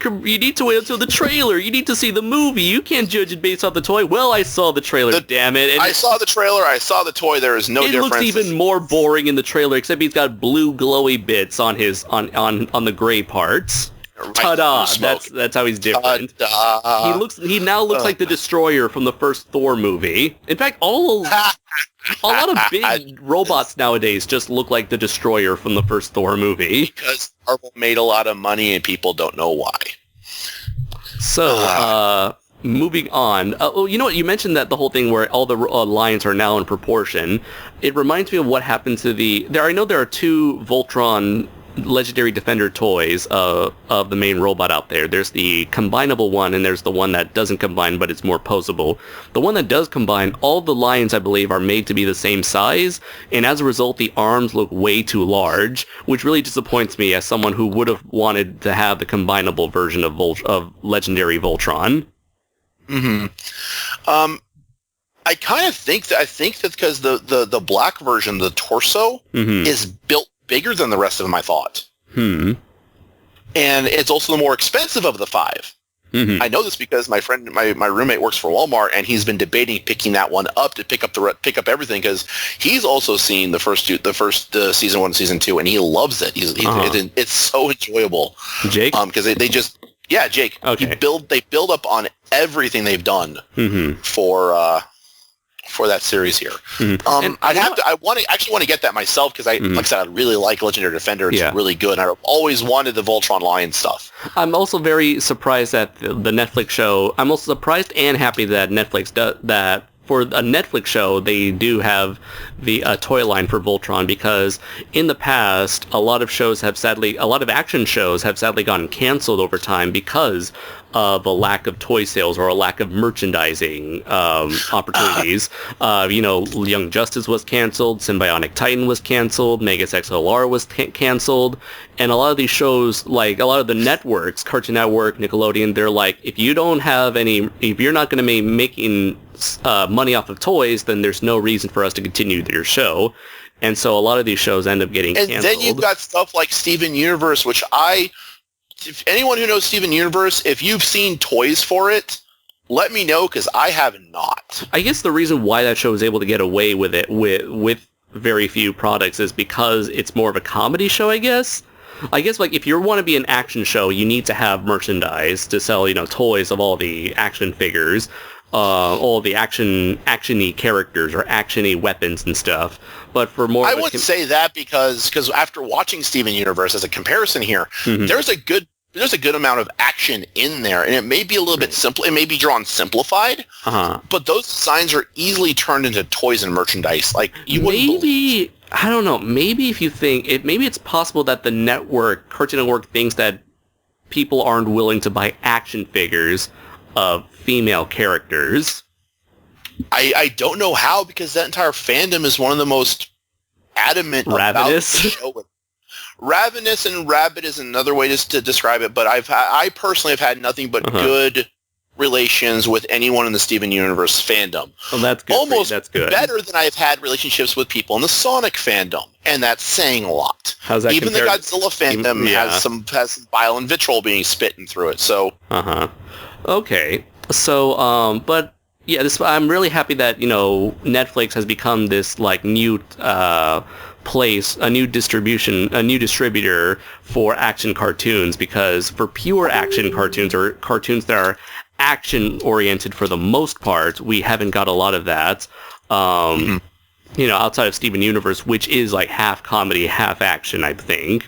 Speaker 3: trailer. You need to see the movie. You can't judge it based off the toy. Well, I saw the trailer, damn it. And
Speaker 5: I saw the trailer. I saw the toy. There is no difference.
Speaker 3: It looks even more boring in the trailer, except he's got blue glowy bits on his on the gray parts. Ta-da! That's how he's different. Ta-da. He now looks like the Destroyer from the first Thor movie. In fact, a lot of big robots nowadays just look like the Destroyer from the first Thor movie.
Speaker 5: Because Marvel made a lot of money and people don't know why.
Speaker 3: So, moving on. You know what? You mentioned that the whole thing where all the lines are now in proportion. It reminds me of what happened to I know there are two Voltron Legendary Defender toys of the main robot out there. There's the combinable one, and there's the one that doesn't combine, but it's more posable. The one that does combine, all the lions, I believe, are made to be the same size, and as a result, the arms look way too large, which really disappoints me as someone who would have wanted to have the combinable version of Legendary Voltron.
Speaker 5: I kind of think that because the black version, the torso, is built bigger than the rest of them, I thought. And it's also the more expensive of the 5. I know this because my friend, my roommate works for Walmart, and he's been debating picking that one up to pick up everything because he's also seen the first season 1 and season 2, and he loves it. It's so enjoyable.
Speaker 3: Jake,
Speaker 5: because they just Jake.
Speaker 3: Okay.
Speaker 5: They build up on everything they've done for that series here. I want to get that myself because like I said, I really like Legendary Defender. It's really good. I've always wanted the Voltron Lion stuff.
Speaker 3: I'm also very surprised at the Netflix show. I'm also surprised and happy that Netflix does that. For a Netflix show, they do have the toy line for Voltron because in the past, a lot of action shows have sadly gotten canceled over time because of a lack of toy sales or a lack of merchandising opportunities. Young Justice was canceled, Symbionic Titan was canceled, Megas XLR was canceled, and a lot of these shows, like a lot of the networks, Cartoon Network, Nickelodeon, they're like, if you're not going to be making money off of toys, then there's no reason for us to continue your show. And so a lot of these shows end up getting canceled. And
Speaker 5: then you've got stuff like Steven Universe, which if anyone who knows Steven Universe, if you've seen toys for it, let me know, because I have not.
Speaker 3: I guess the reason why that show is able to get away with it with very few products is because it's more of a comedy show, I guess. Like if you want to be an action show, you need to have merchandise to sell, toys of all the action figures, all the action-y characters or action-y weapons and stuff. But for more,
Speaker 5: I wouldn't say that because after watching Steven Universe as a comparison here, there's a good amount of action in there, and it may be a little bit simple. It may be drawn simplified, but those designs are easily turned into toys and merchandise. Like you wouldn't. I
Speaker 3: don't know. Maybe if you think it, maybe it's possible that the Cartoon Network thinks that people aren't willing to buy action figures of female characters.
Speaker 5: I don't know how, because that entire fandom is one of the most adamant
Speaker 3: Ravenous?
Speaker 5: about the show. Ravenous and rabid is another way to describe it, but I personally have had nothing but good relations with anyone in the Steven Universe fandom.
Speaker 3: Well, that's good.
Speaker 5: Almost
Speaker 3: that's good.
Speaker 5: Better than I've had relationships with people in the Sonic fandom, and that's saying a lot.
Speaker 3: How's that
Speaker 5: Even the Godzilla fandom has some bile and vitriol being spitting through it. So
Speaker 3: okay. So but yeah, I'm really happy that Netflix has become this like new place, a new distributor for action cartoons, because for pure action cartoons or cartoons that are action oriented for the most part, we haven't got a lot of that. Outside of Steven Universe, which is like half comedy, half action, I think.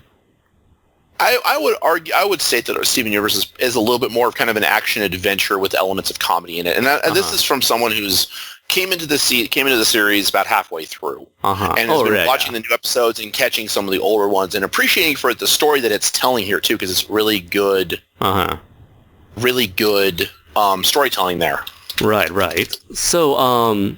Speaker 5: I would say that Steven Universe is a little bit more of kind of an action adventure with elements of comedy in it, and this is from someone who's came into the series about halfway through, and has been watching the new episodes and catching some of the older ones and appreciating for the story that it's telling here too, because it's really good, storytelling there. Right.
Speaker 3: So,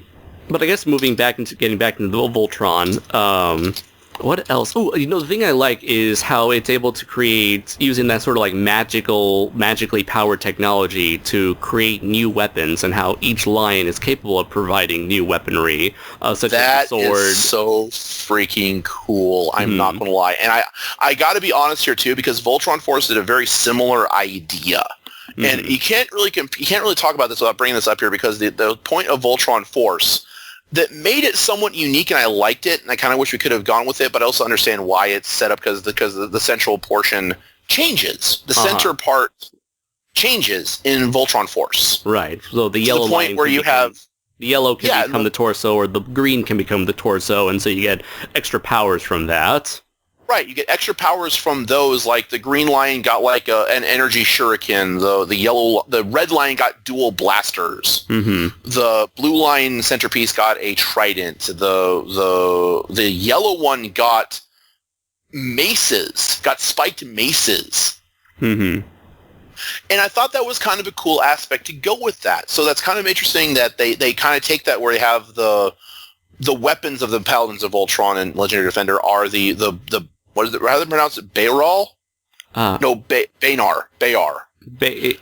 Speaker 3: but I guess getting back into the Voltron. What else? Oh, the thing I like is how it's able to create, using that sort of like magically powered technology to create new weapons, and how each lion is capable of providing new weaponry, such as the sword. That
Speaker 5: is so freaking cool. I'm not going to lie. And I got to be honest here too, because Voltron Force did a very similar idea. And you can't really talk about this without bringing this up here, because the point of Voltron Force that made it somewhat unique, and I liked it, and I kind of wish we could have gone with it, but I also understand why it's set up, because the central portion changes. The center part changes in Voltron Force.
Speaker 3: Right. So the yellow
Speaker 5: point where you have
Speaker 3: the yellow can become the torso, or the green can become the torso, and so you get extra powers from that.
Speaker 5: Right, you get extra powers from those. Like the green lion got like an energy shuriken. The red lion got dual blasters. The blue lion centerpiece got a trident. The yellow one got maces, got spiked maces.
Speaker 3: Mm-hmm.
Speaker 5: And I thought that was kind of a cool aspect to go with that. So that's kind of interesting that they kind of take that where they have the weapons of the Paladins of Voltron and Legendary Defender are the what is it? How do they pronounce it? Bayral? No, Baynar. Bayar.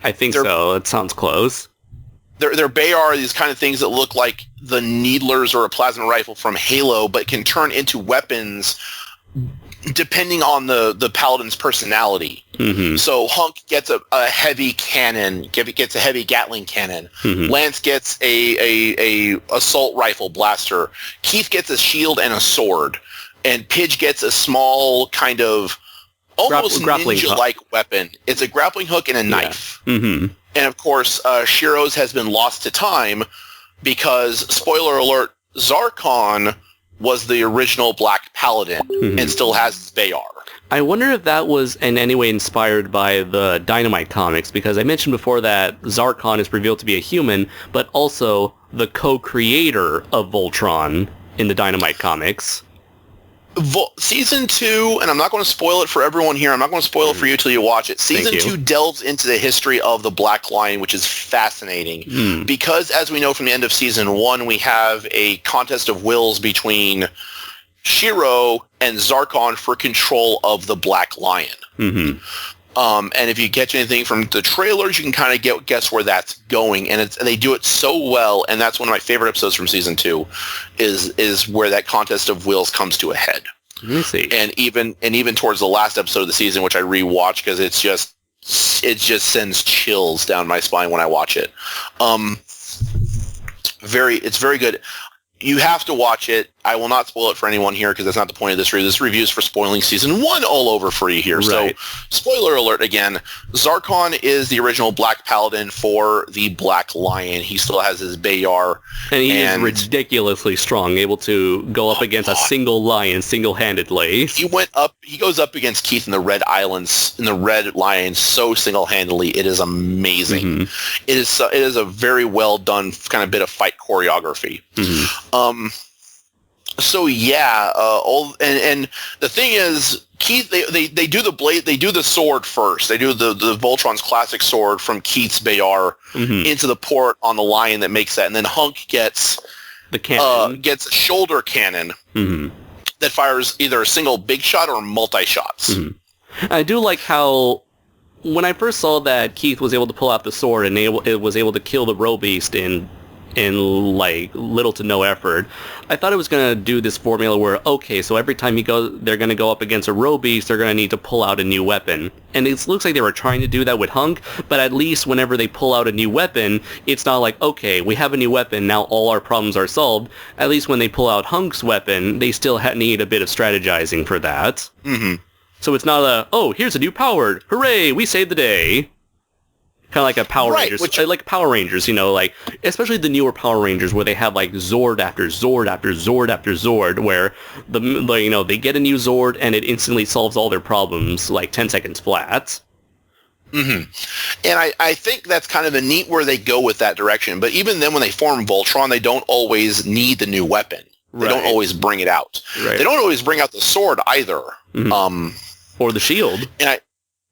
Speaker 3: I think so. It sounds close.
Speaker 5: Their Bayar are these kind of things that look like the Needlers or a plasma rifle from Halo, but can turn into weapons depending on the Paladin's personality.
Speaker 3: Mm-hmm.
Speaker 5: So Hunk gets a heavy cannon, gets a heavy Gatling cannon.
Speaker 3: Mm-hmm.
Speaker 5: Lance gets a assault rifle blaster. Keith gets a shield and a sword. And Pidge gets a small kind of almost ninja-like weapon. It's a grappling hook and a knife.
Speaker 3: Mm-hmm.
Speaker 5: And of course, Shiro's has been lost to time because, spoiler alert, Zarkon was the original Black Paladin and still has his Bayar.
Speaker 3: I wonder if that was in any way inspired by the Dynamite comics, because I mentioned before that Zarkon is revealed to be a human, but also the co-creator of Voltron in the Dynamite comics.
Speaker 5: Season 2, and I'm not going to spoil it for everyone here. I'm not going to spoil it for you till you watch it. Season 2 delves into the history of the Black Lion, which is fascinating. Because, as we know from the end of Season 1, we have a contest of wills between Shiro and Zarkon for control of the Black Lion. Mm-hmm. And if you catch anything from the trailers, you can kind of guess where that's going. And they do it so well, and that's one of my favorite episodes from Season 2, is where that contest of wills comes to a head.
Speaker 3: Let me see.
Speaker 5: And even towards the last episode of the season, which I rewatched because it just sends chills down my spine when I watch it. It's very good. You have to watch it. I will not spoil it for anyone here because that's not the point of this review. This review is for spoiling Season 1 all over for you here. Right. So, spoiler alert again. Zarkon is the original Black Paladin for the Black Lion. He still has his Bayar.
Speaker 3: And he is ridiculously strong, able to go up against a single lion single-handedly.
Speaker 5: He goes up against Keith in the Red Islands, in the Red Lion, so single-handedly. It is amazing. Mm-hmm. It is a very well done kind of bit of fight choreography. Mm-hmm. So yeah, and the thing is, Keith, they do the blade, they do the sword first. They do the Voltron's classic sword from Keith's Bayar into the port on the lion that makes that, and then Hunk gets
Speaker 3: the cannon,
Speaker 5: gets a shoulder cannon that fires either a single big shot or multi-shots.
Speaker 3: I do like how when I first saw that Keith was able to pull out the sword and it was able to kill the Roe Beast in like little to no effort, I thought it was going to do this formula where, okay, so every time they're going to go up against a Roe Beast, they're going to need to pull out a new weapon. And it looks like they were trying to do that with Hunk, but at least whenever they pull out a new weapon, it's not like, okay, we have a new weapon, now all our problems are solved. At least when they pull out Hunk's weapon, they still need a bit of strategizing for that. Mm-hmm. So it's not here's a new power, hooray, we saved the day. Kind of like a Power Rangers, like Power Rangers, like, especially the newer Power Rangers where they have like Zord after Zord after Zord after Zord, where they get a new Zord and it instantly solves all their problems like 10 seconds flat.
Speaker 5: Mm-hmm. And I think that's kind of a neat where they go with that direction. But even then when they form Voltron, they don't always need the new weapon. They don't always bring it out. Right. They don't always bring out the sword either. Mm-hmm.
Speaker 3: Or the shield.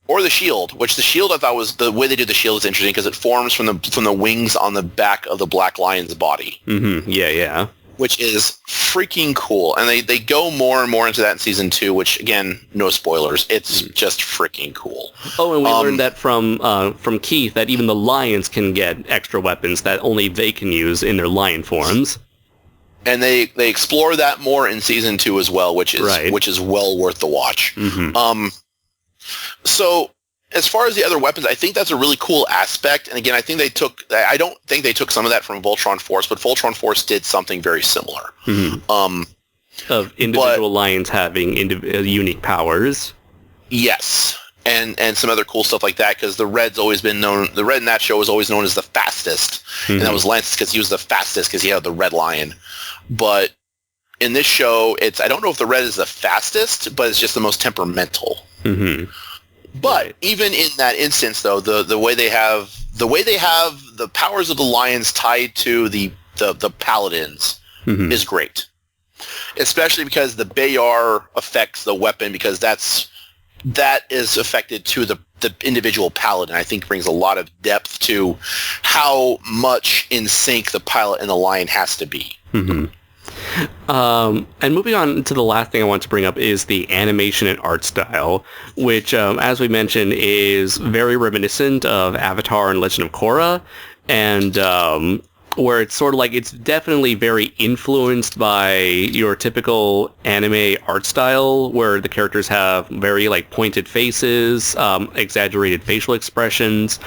Speaker 5: Or the shield, which the shield I thought was, the way they do the shield is interesting because it forms from the wings on the back of the Black Lion's body.
Speaker 3: Mm-hmm. Yeah.
Speaker 5: Which is freaking cool. And they go more and more into that in Season 2, which, again, no spoilers. It's just freaking cool.
Speaker 3: Oh, and we learned that from Keith that even the lions can get extra weapons that only they can use in their lion forms.
Speaker 5: And they explore that more in Season 2 as well, which is well worth the watch. Mm-hmm. So, as far as the other weapons, I think that's a really cool aspect. And again, I don't think they took some of that from Voltron Force, but Voltron Force did something very similar. Mm-hmm.
Speaker 3: Of individual lions having unique powers.
Speaker 5: Yes. And some other cool stuff like that, because the Red in that show was always known as the fastest. Mm-hmm. And that was Lance because he was the fastest because he had the Red Lion. But in this show, I don't know if the Red is the fastest, but it's just the most temperamental. Mm-hmm. But even in that instance, though, the way they have the powers of the lions tied to the paladins is great. especially because the Bayar affects the weapon, because that is affected to the individual paladin. I think brings a lot of depth to how much in sync the pilot and the lion has to be.
Speaker 3: Mm-hmm. And moving on to the last thing I want to bring up is the animation and art style, which, as we mentioned, is very reminiscent of Avatar and Legend of Korra, and where it's sort of like, it's definitely very influenced by your typical anime art style, where the characters have very like pointed faces, exaggerated facial expressions,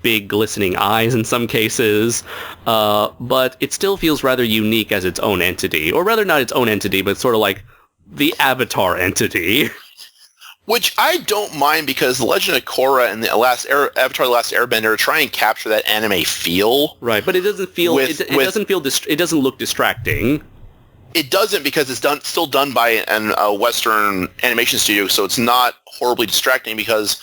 Speaker 3: big glistening eyes in some cases, but it still feels rather unique as its own entity, or rather not its own entity, but sort of like the Avatar entity.
Speaker 5: Which I don't mind, because The Legend of Korra and the Avatar: The Last Airbender try and capture that anime feel.
Speaker 3: Right, but it doesn't feel. It doesn't look distracting.
Speaker 5: It doesn't, because it's still done by a Western animation studio, so it's not horribly distracting, because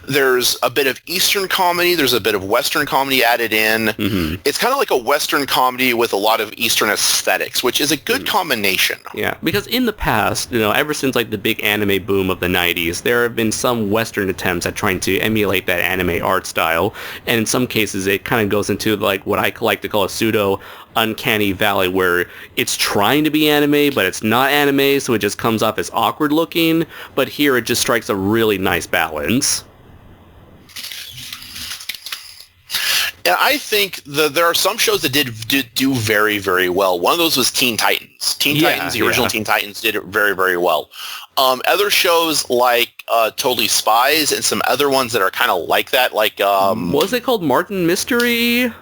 Speaker 5: there's a bit of Eastern comedy, there's a bit of Western comedy added in. It's kind of like a Western comedy with a lot of Eastern aesthetics, which is a good combination.
Speaker 3: Yeah, because in the past, ever since like the big anime boom of the 90s, there have been some Western attempts at trying to emulate that anime art style, and in some cases it kind of goes into like what I like to call a pseudo uncanny valley, where it's trying to be anime, but it's not anime, so it just comes off as awkward looking. But here it just strikes a really nice balance.
Speaker 5: And I think there are some shows that did do very, very well. One of those was Teen Titans. The original Teen Titans did it very, very well. Other shows like Totally Spies and some other ones that are kind of like that, like...
Speaker 3: was it called Martin Mystery?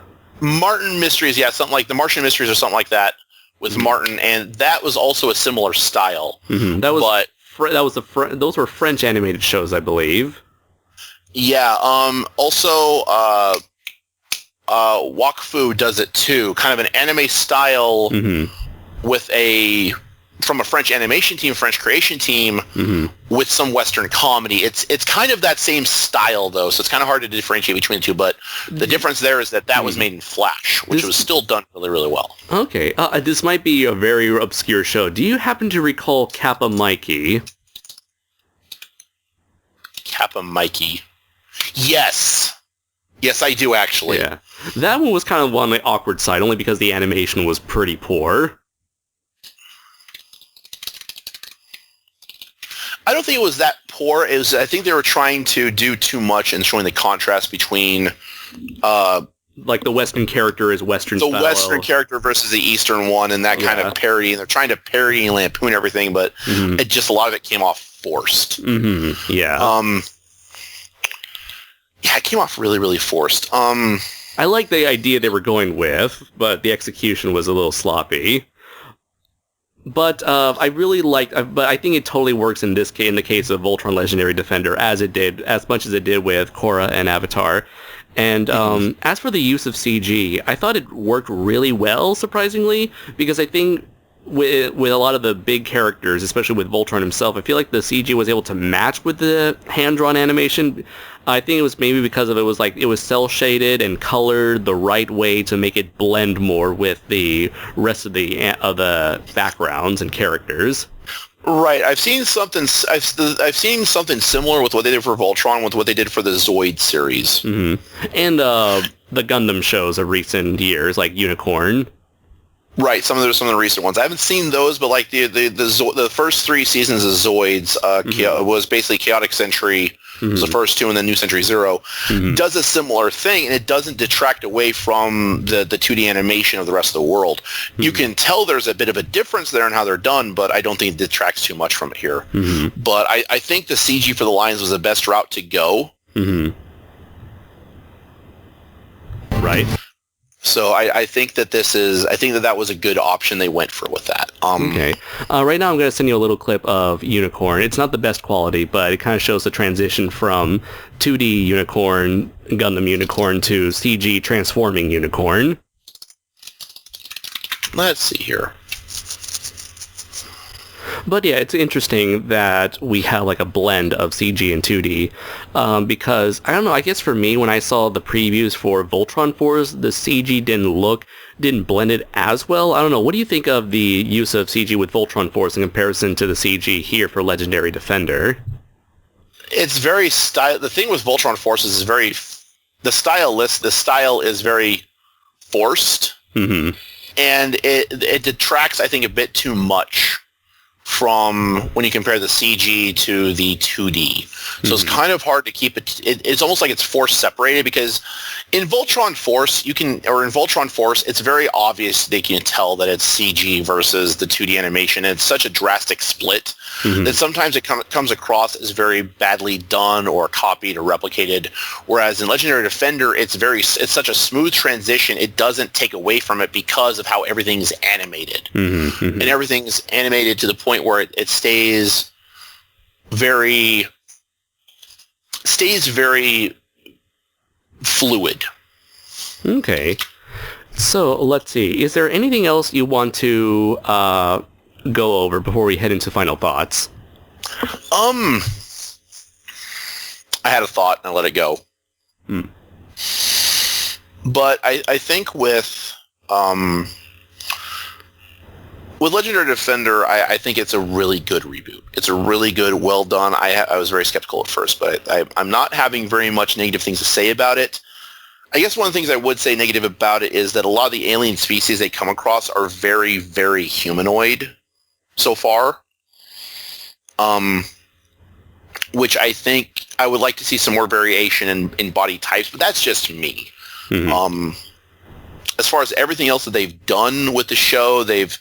Speaker 5: Martin Mysteries, yeah, something like the Martian Mysteries or something like that with Martin, and that was also a similar style.
Speaker 3: Those were French animated shows, I believe.
Speaker 5: Yeah. Also, Wakfu does it too. Kind of an anime style with from a French animation team, French creation team, with some Western comedy. It's kind of that same style, though, so it's kind of hard to differentiate between the two, but the difference there is that was made in Flash, which was still done really, really well.
Speaker 3: Okay, this might be a very obscure show. Do you happen to recall Kappa Mikey?
Speaker 5: Kappa Mikey? Yes! Yes, I do, actually.
Speaker 3: Yeah. That one was kind of on the awkward side, only because the animation was pretty poor.
Speaker 5: I don't think it was that poor. I think they were trying to do too much and showing the contrast between...
Speaker 3: like the Western character is Western style.
Speaker 5: The Western character versus the Eastern one, and that kind of parody. And they're trying to parody and lampoon everything, but a lot of it came off forced.
Speaker 3: Yeah.
Speaker 5: Yeah, it came off really, really forced.
Speaker 3: I like the idea they were going with, but the execution was a little sloppy. But I really liked, but I think it totally works in the case of Voltron Legendary Defender, as much as it did with Korra and Avatar. And as for the use of CG, I thought it worked really well, surprisingly, because I think with a lot of the big characters, especially with Voltron himself, I feel like the CG was able to match with the hand-drawn animation. I think it was maybe because it was cel-shaded and colored the right way to make it blend more with the rest of the backgrounds and characters.
Speaker 5: Right. I've seen something similar with what they did for Voltron, with what they did for the Zoid series,
Speaker 3: and the Gundam shows of recent years, like Unicorn.
Speaker 5: Right, some of the recent ones. I haven't seen those, but like the first 3 seasons of Zoids was basically Chaotic Century. Was the first 2, and then New Century Zero does a similar thing, and it doesn't detract away from the 2D animation of the rest of the world. You can tell there's a bit of a difference there in how they're done, but I don't think it detracts too much from it here. But I think the CG for the lions was the best route to go.
Speaker 3: Right.
Speaker 5: So I think that that was a good option they went for with that.
Speaker 3: Okay. Right now I'm going to send you a little clip of Unicorn. It's not the best quality, but it kind of shows the transition from 2D Unicorn, Gundam Unicorn, to CG transforming Unicorn.
Speaker 5: Let's see here.
Speaker 3: But yeah, it's interesting that we have like a blend of CG and 2D, because I don't know. I guess for me, when I saw the previews for Voltron Force, the CG didn't blend it as well. I don't know. What do you think of the use of CG with Voltron Force in comparison to the CG here for Legendary Defender?
Speaker 5: It's very The thing with Voltron Force is the style is very forced, and it detracts, I think, a bit too much from when you compare the CG to the 2D. So it's kind of hard to keep it. It's almost like it's force separated, because in Voltron Force, it's very obvious they can tell that it's CG versus the 2D animation. And it's such a drastic split that sometimes it comes across as very badly done or copied or replicated. Whereas in Legendary Defender, it's such a smooth transition. It doesn't take away from it because of how everything's animated. And everything's animated to the point where it stays very fluid.
Speaker 3: Okay. So let's see. Is there anything else you want to go over before we head into final thoughts?
Speaker 5: I had a thought and I let it go. But I think with Legendary Defender, I think it's a really good reboot. It's a really good, well done. I was very skeptical at first, but I'm not having very much negative things to say about it. I guess one of the things I would say negative about it is that a lot of the alien species they come across are very, very humanoid so far. Which I think I would like to see some more variation in body types, but that's just me. As far as everything else that they've done with the show, they've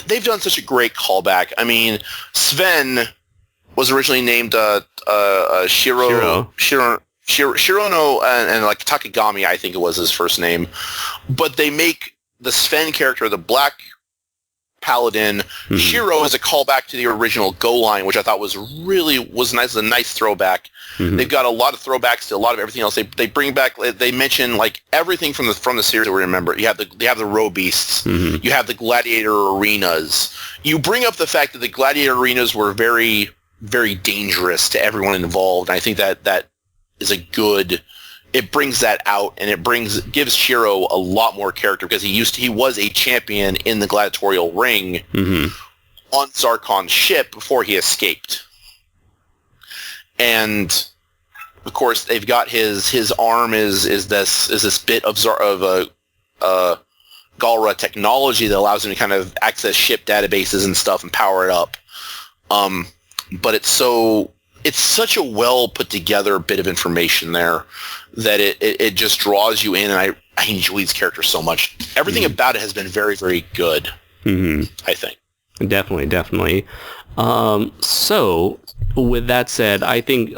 Speaker 5: done such a great callback. I mean, Sven was originally named Shirono and like Takagami, I think it was his first name. But they make the Sven character, the Black Paladin, Shiro, as a callback to the original Go line, which I thought was nice, a nice throwback. They've got a lot of throwbacks to a lot of everything else. They bring back, they mention like everything from the series that we remember. You have the row beasts, you have the gladiator arenas. You bring up the fact that the gladiator arenas were very, very dangerous to everyone involved. And I think that is a good. It brings that out, and gives Shiro a lot more character, because he was a champion in the gladiatorial ring on Zarkon's ship before he escaped. And of course, they've got his arm is this bit of Galra technology that allows him to kind of access ship databases and stuff and power it up. But it's such a well put together bit of information there that it just draws you in, and I enjoy these characters so much. Everything about it has been very, very good, I think. Definitely.
Speaker 3: So, with that said, I think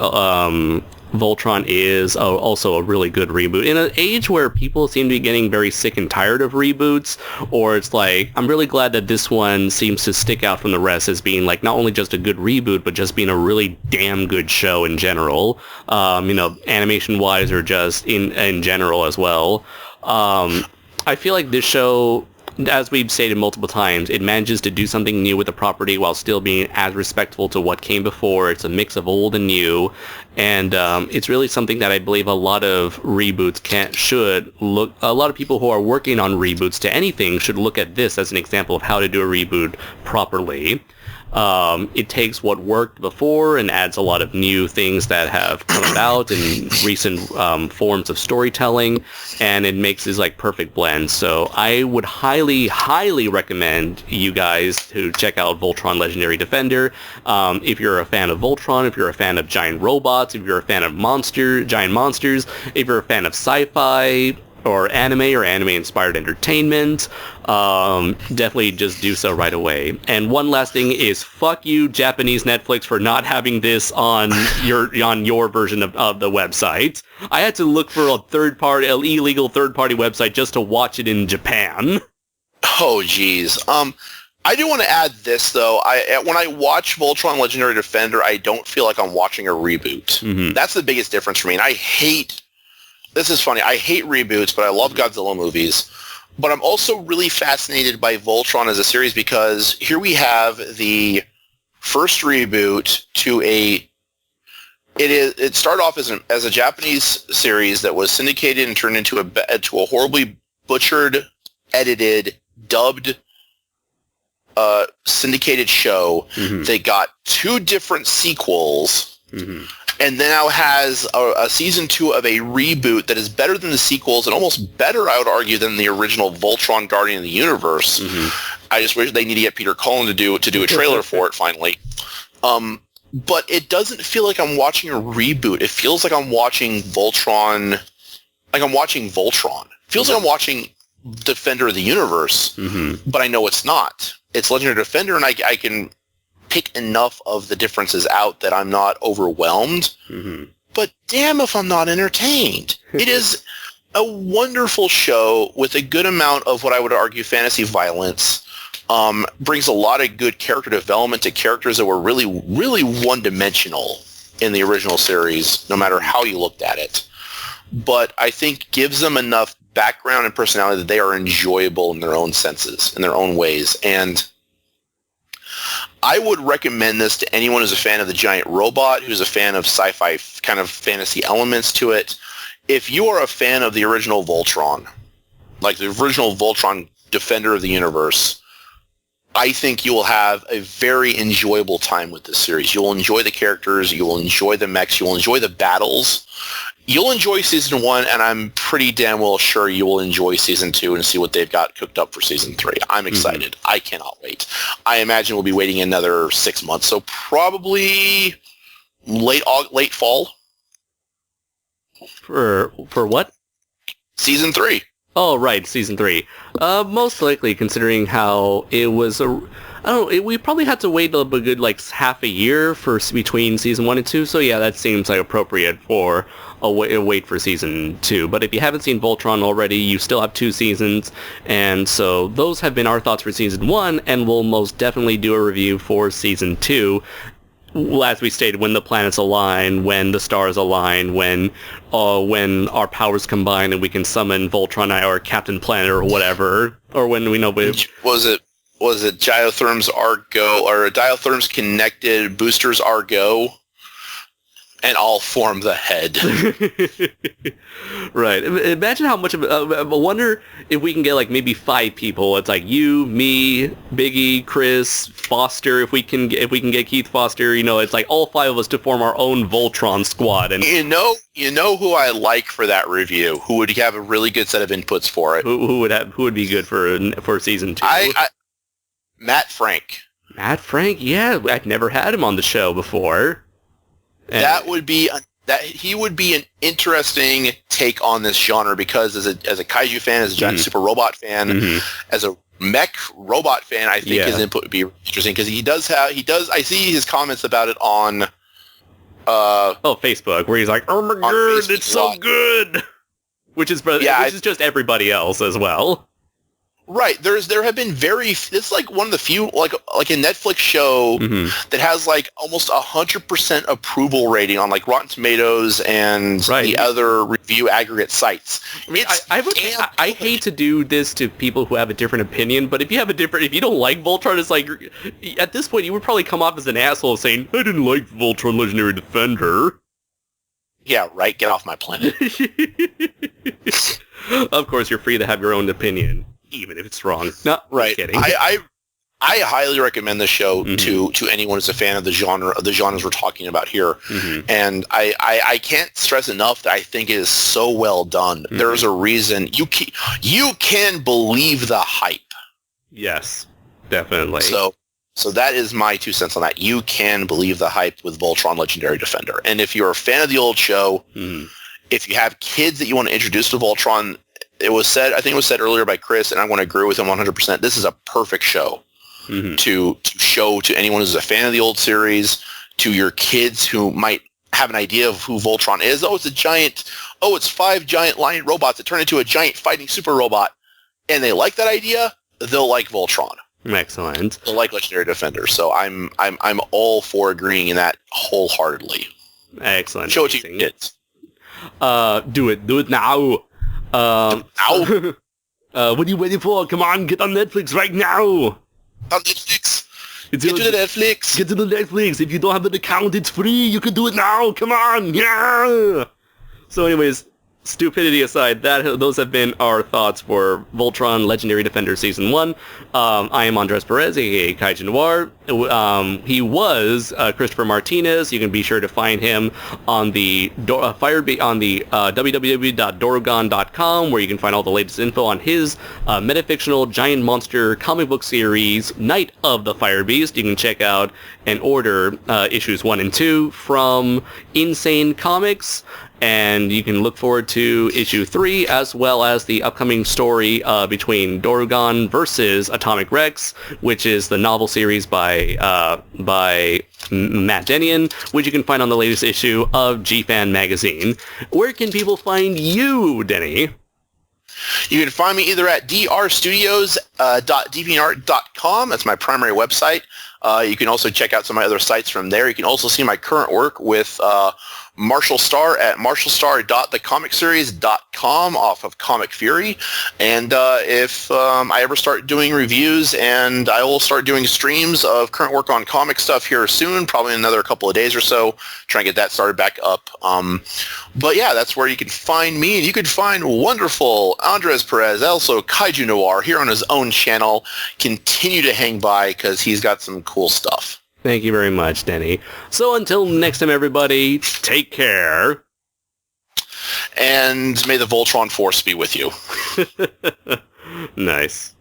Speaker 3: Voltron is also a really good reboot. In an age where people seem to be getting very sick and tired of reboots, or it's like, I'm really glad that this one seems to stick out from the rest as being like not only just a good reboot, but just being a really damn good show in general. Animation-wise, or just in general as well. I feel like this show, as we've stated multiple times, it manages to do something new with the property while still being as respectful to what came before. It's a mix of old and new, and it's really something that I believe a lot of reboots a lot of people who are working on reboots to anything should look at this as an example of how to do a reboot properly. It takes what worked before and adds a lot of new things that have come about in recent forms of storytelling, and it makes this like perfect blend. So I would highly, highly recommend you guys to check out Voltron Legendary Defender. If you're a fan of Voltron, if you're a fan of giant robots, if you're a fan of giant monsters, if you're a fan of sci-fi, or anime-inspired entertainment, definitely just do so right away. And one last thing is, fuck you, Japanese Netflix, for not having this on your version of the website. I had to look for an illegal third-party website just to watch it in Japan.
Speaker 5: Oh, geez. I do want to add this, though. When I watch Voltron Legendary Defender, I don't feel like I'm watching a reboot. That's the biggest difference for me. And this is funny. I hate reboots, but I love Godzilla movies. But I'm also really fascinated by Voltron as a series, because here we have the first reboot to it started off as a Japanese series that was syndicated and turned into a horribly butchered, edited, dubbed syndicated show. They got 2 different sequels, and now has a season 2 of a reboot that is better than the sequels and almost better, I would argue, than the original Voltron Guardian of the Universe. I just wish they need to get Peter Cullen to do a trailer for it finally. But it doesn't feel like I'm watching a reboot. It feels like I'm watching Voltron. Like I'm watching Voltron. It feels like I'm watching Defender of the Universe, but I know it's not. It's Legendary Defender, and I can pick enough of the differences out that I'm not overwhelmed. But damn if I'm not entertained. It is a wonderful show with a good amount of what I would argue fantasy violence. Brings a lot of good character development to characters that were really, really one-dimensional in the original series, no matter how you looked at it. But I think gives them enough background and personality that they are enjoyable in their own senses, in their own ways. And I would recommend this to anyone who's a fan of the giant robot, who's a fan of sci-fi kind of fantasy elements to it. If you are a fan of the original Voltron, like the original Voltron Defender of the Universe, I think you will have a very enjoyable time with this series. You'll enjoy the characters, you will enjoy the mechs, you will enjoy the battles. You'll enjoy Season 1, and I'm pretty damn well sure you will enjoy Season 2 and see what they've got cooked up for Season 3. I'm excited. I cannot wait. I imagine we'll be waiting another 6 months, so probably late fall.
Speaker 3: For what?
Speaker 5: Season 3.
Speaker 3: Oh, right, Season 3. Most likely, considering how it was we probably had to wait a good, half a year between Season 1 and 2, so yeah, that seems like appropriate for a wait for Season 2. But if you haven't seen Voltron already, you still have 2 seasons, and so those have been our thoughts for Season 1, and we'll most definitely do a review for Season 2. As we stated, when the planets align, when the stars align, when our powers combine and we can summon Voltron or Captain Planet or whatever, or when we know...
Speaker 5: Was it Diotherms are go, or Diotherms connected boosters are go, and all form the head.
Speaker 3: Right. Imagine how much of I wonder if we can get maybe 5 people. It's like you, me, Biggie, Chris, Foster. If we can get Keith Foster, it's like all 5 of us to form our own Voltron squad. And
Speaker 5: you know who I like for that review, who would have a really good set of inputs for it.
Speaker 3: Who would be good for Season 2?
Speaker 5: Matt Frank.
Speaker 3: Matt Frank, yeah, I've never had him on the show before. And he would be an interesting take on this genre, because as a kaiju fan, as a giant super robot fan, as a mech robot fan, I think his input would be interesting, because he does. I see his comments about it on Facebook, where he's like, "Oh my god, it's so good," which is just everybody else as well.
Speaker 5: Right. There have been it's like one of the few, like a Netflix show that has almost 100% approval rating on Rotten Tomatoes and the other review aggregate sites.
Speaker 3: I mean, I hate to do this to people who have a different opinion, but if you don't like Voltron, it's like, at this point, you would probably come off as an asshole saying, "I didn't like Voltron Legendary Defender."
Speaker 5: Yeah, right. Get off my planet.
Speaker 3: Of course, you're free to have your own opinion, even if it's wrong. No,
Speaker 5: right.
Speaker 3: Kidding.
Speaker 5: I highly recommend this show to anyone who's a fan of the genres we're talking about here. And I can't stress enough that I think it is so well done. There's a reason you can believe the hype.
Speaker 3: Yes, definitely.
Speaker 5: So that is my 2 cents on that. You can believe the hype with Voltron Legendary Defender. And if you're a fan of the old show, if you have kids that you want to introduce to Voltron, I think it was said earlier by Chris, and I want to agree with him 100%, this is a perfect show to show to anyone who's a fan of the old series, to your kids who might have an idea of who Voltron is. It's 5 giant lion robots that turn into a giant fighting super robot, and they like that idea, they'll like Voltron.
Speaker 3: Excellent.
Speaker 5: They'll like Legendary Defender. So I'm all for agreeing in that wholeheartedly.
Speaker 3: Excellent.
Speaker 5: Show it to your kids.
Speaker 3: Do it now. What are you waiting for? Come on, get on Netflix right now.
Speaker 5: On Netflix. Get to the Netflix.
Speaker 3: Get to the Netflix. If you don't have an account, it's free. You can do it now. Come on. Yeah. So anyways, stupidity aside, those have been our thoughts for Voltron Legendary Defender Season 1. I am Andres Perez, aka Kaiju Noir. He was Christopher Martinez. You can be sure to find him on the www.dorogon.com, where you can find all the latest info on his metafictional giant monster comic book series, Night of the Fire Beast. You can check out and order issues 1 and 2 from Insane Comics. And you can look forward to issue 3, as well as the upcoming story between Dorogon versus Atomic Rex, which is the novel series by Matt Denny, which you can find on the latest issue of G-Fan magazine. Where can people find you, Denny?
Speaker 5: You can find me either at drstudios.deviantart.com. That's my primary website. You can also check out some of my other sites from there. You can also see my current work with Marshall Starr at marshallstar.thecomicseries.com off of Comic Fury. And if I ever start doing reviews, and I will start doing streams of current work on comic stuff here soon, probably in another couple of days or so, try and get that started back up. But yeah, that's where you can find me, and you can find wonderful Andres Perez, also Kaiju Noir, here on his own channel. Continue to hang by, because he's got some cool stuff.
Speaker 3: Thank you very much, Denny. So until next time, everybody, take care.
Speaker 5: And may the Voltron Force be with you.
Speaker 3: Nice.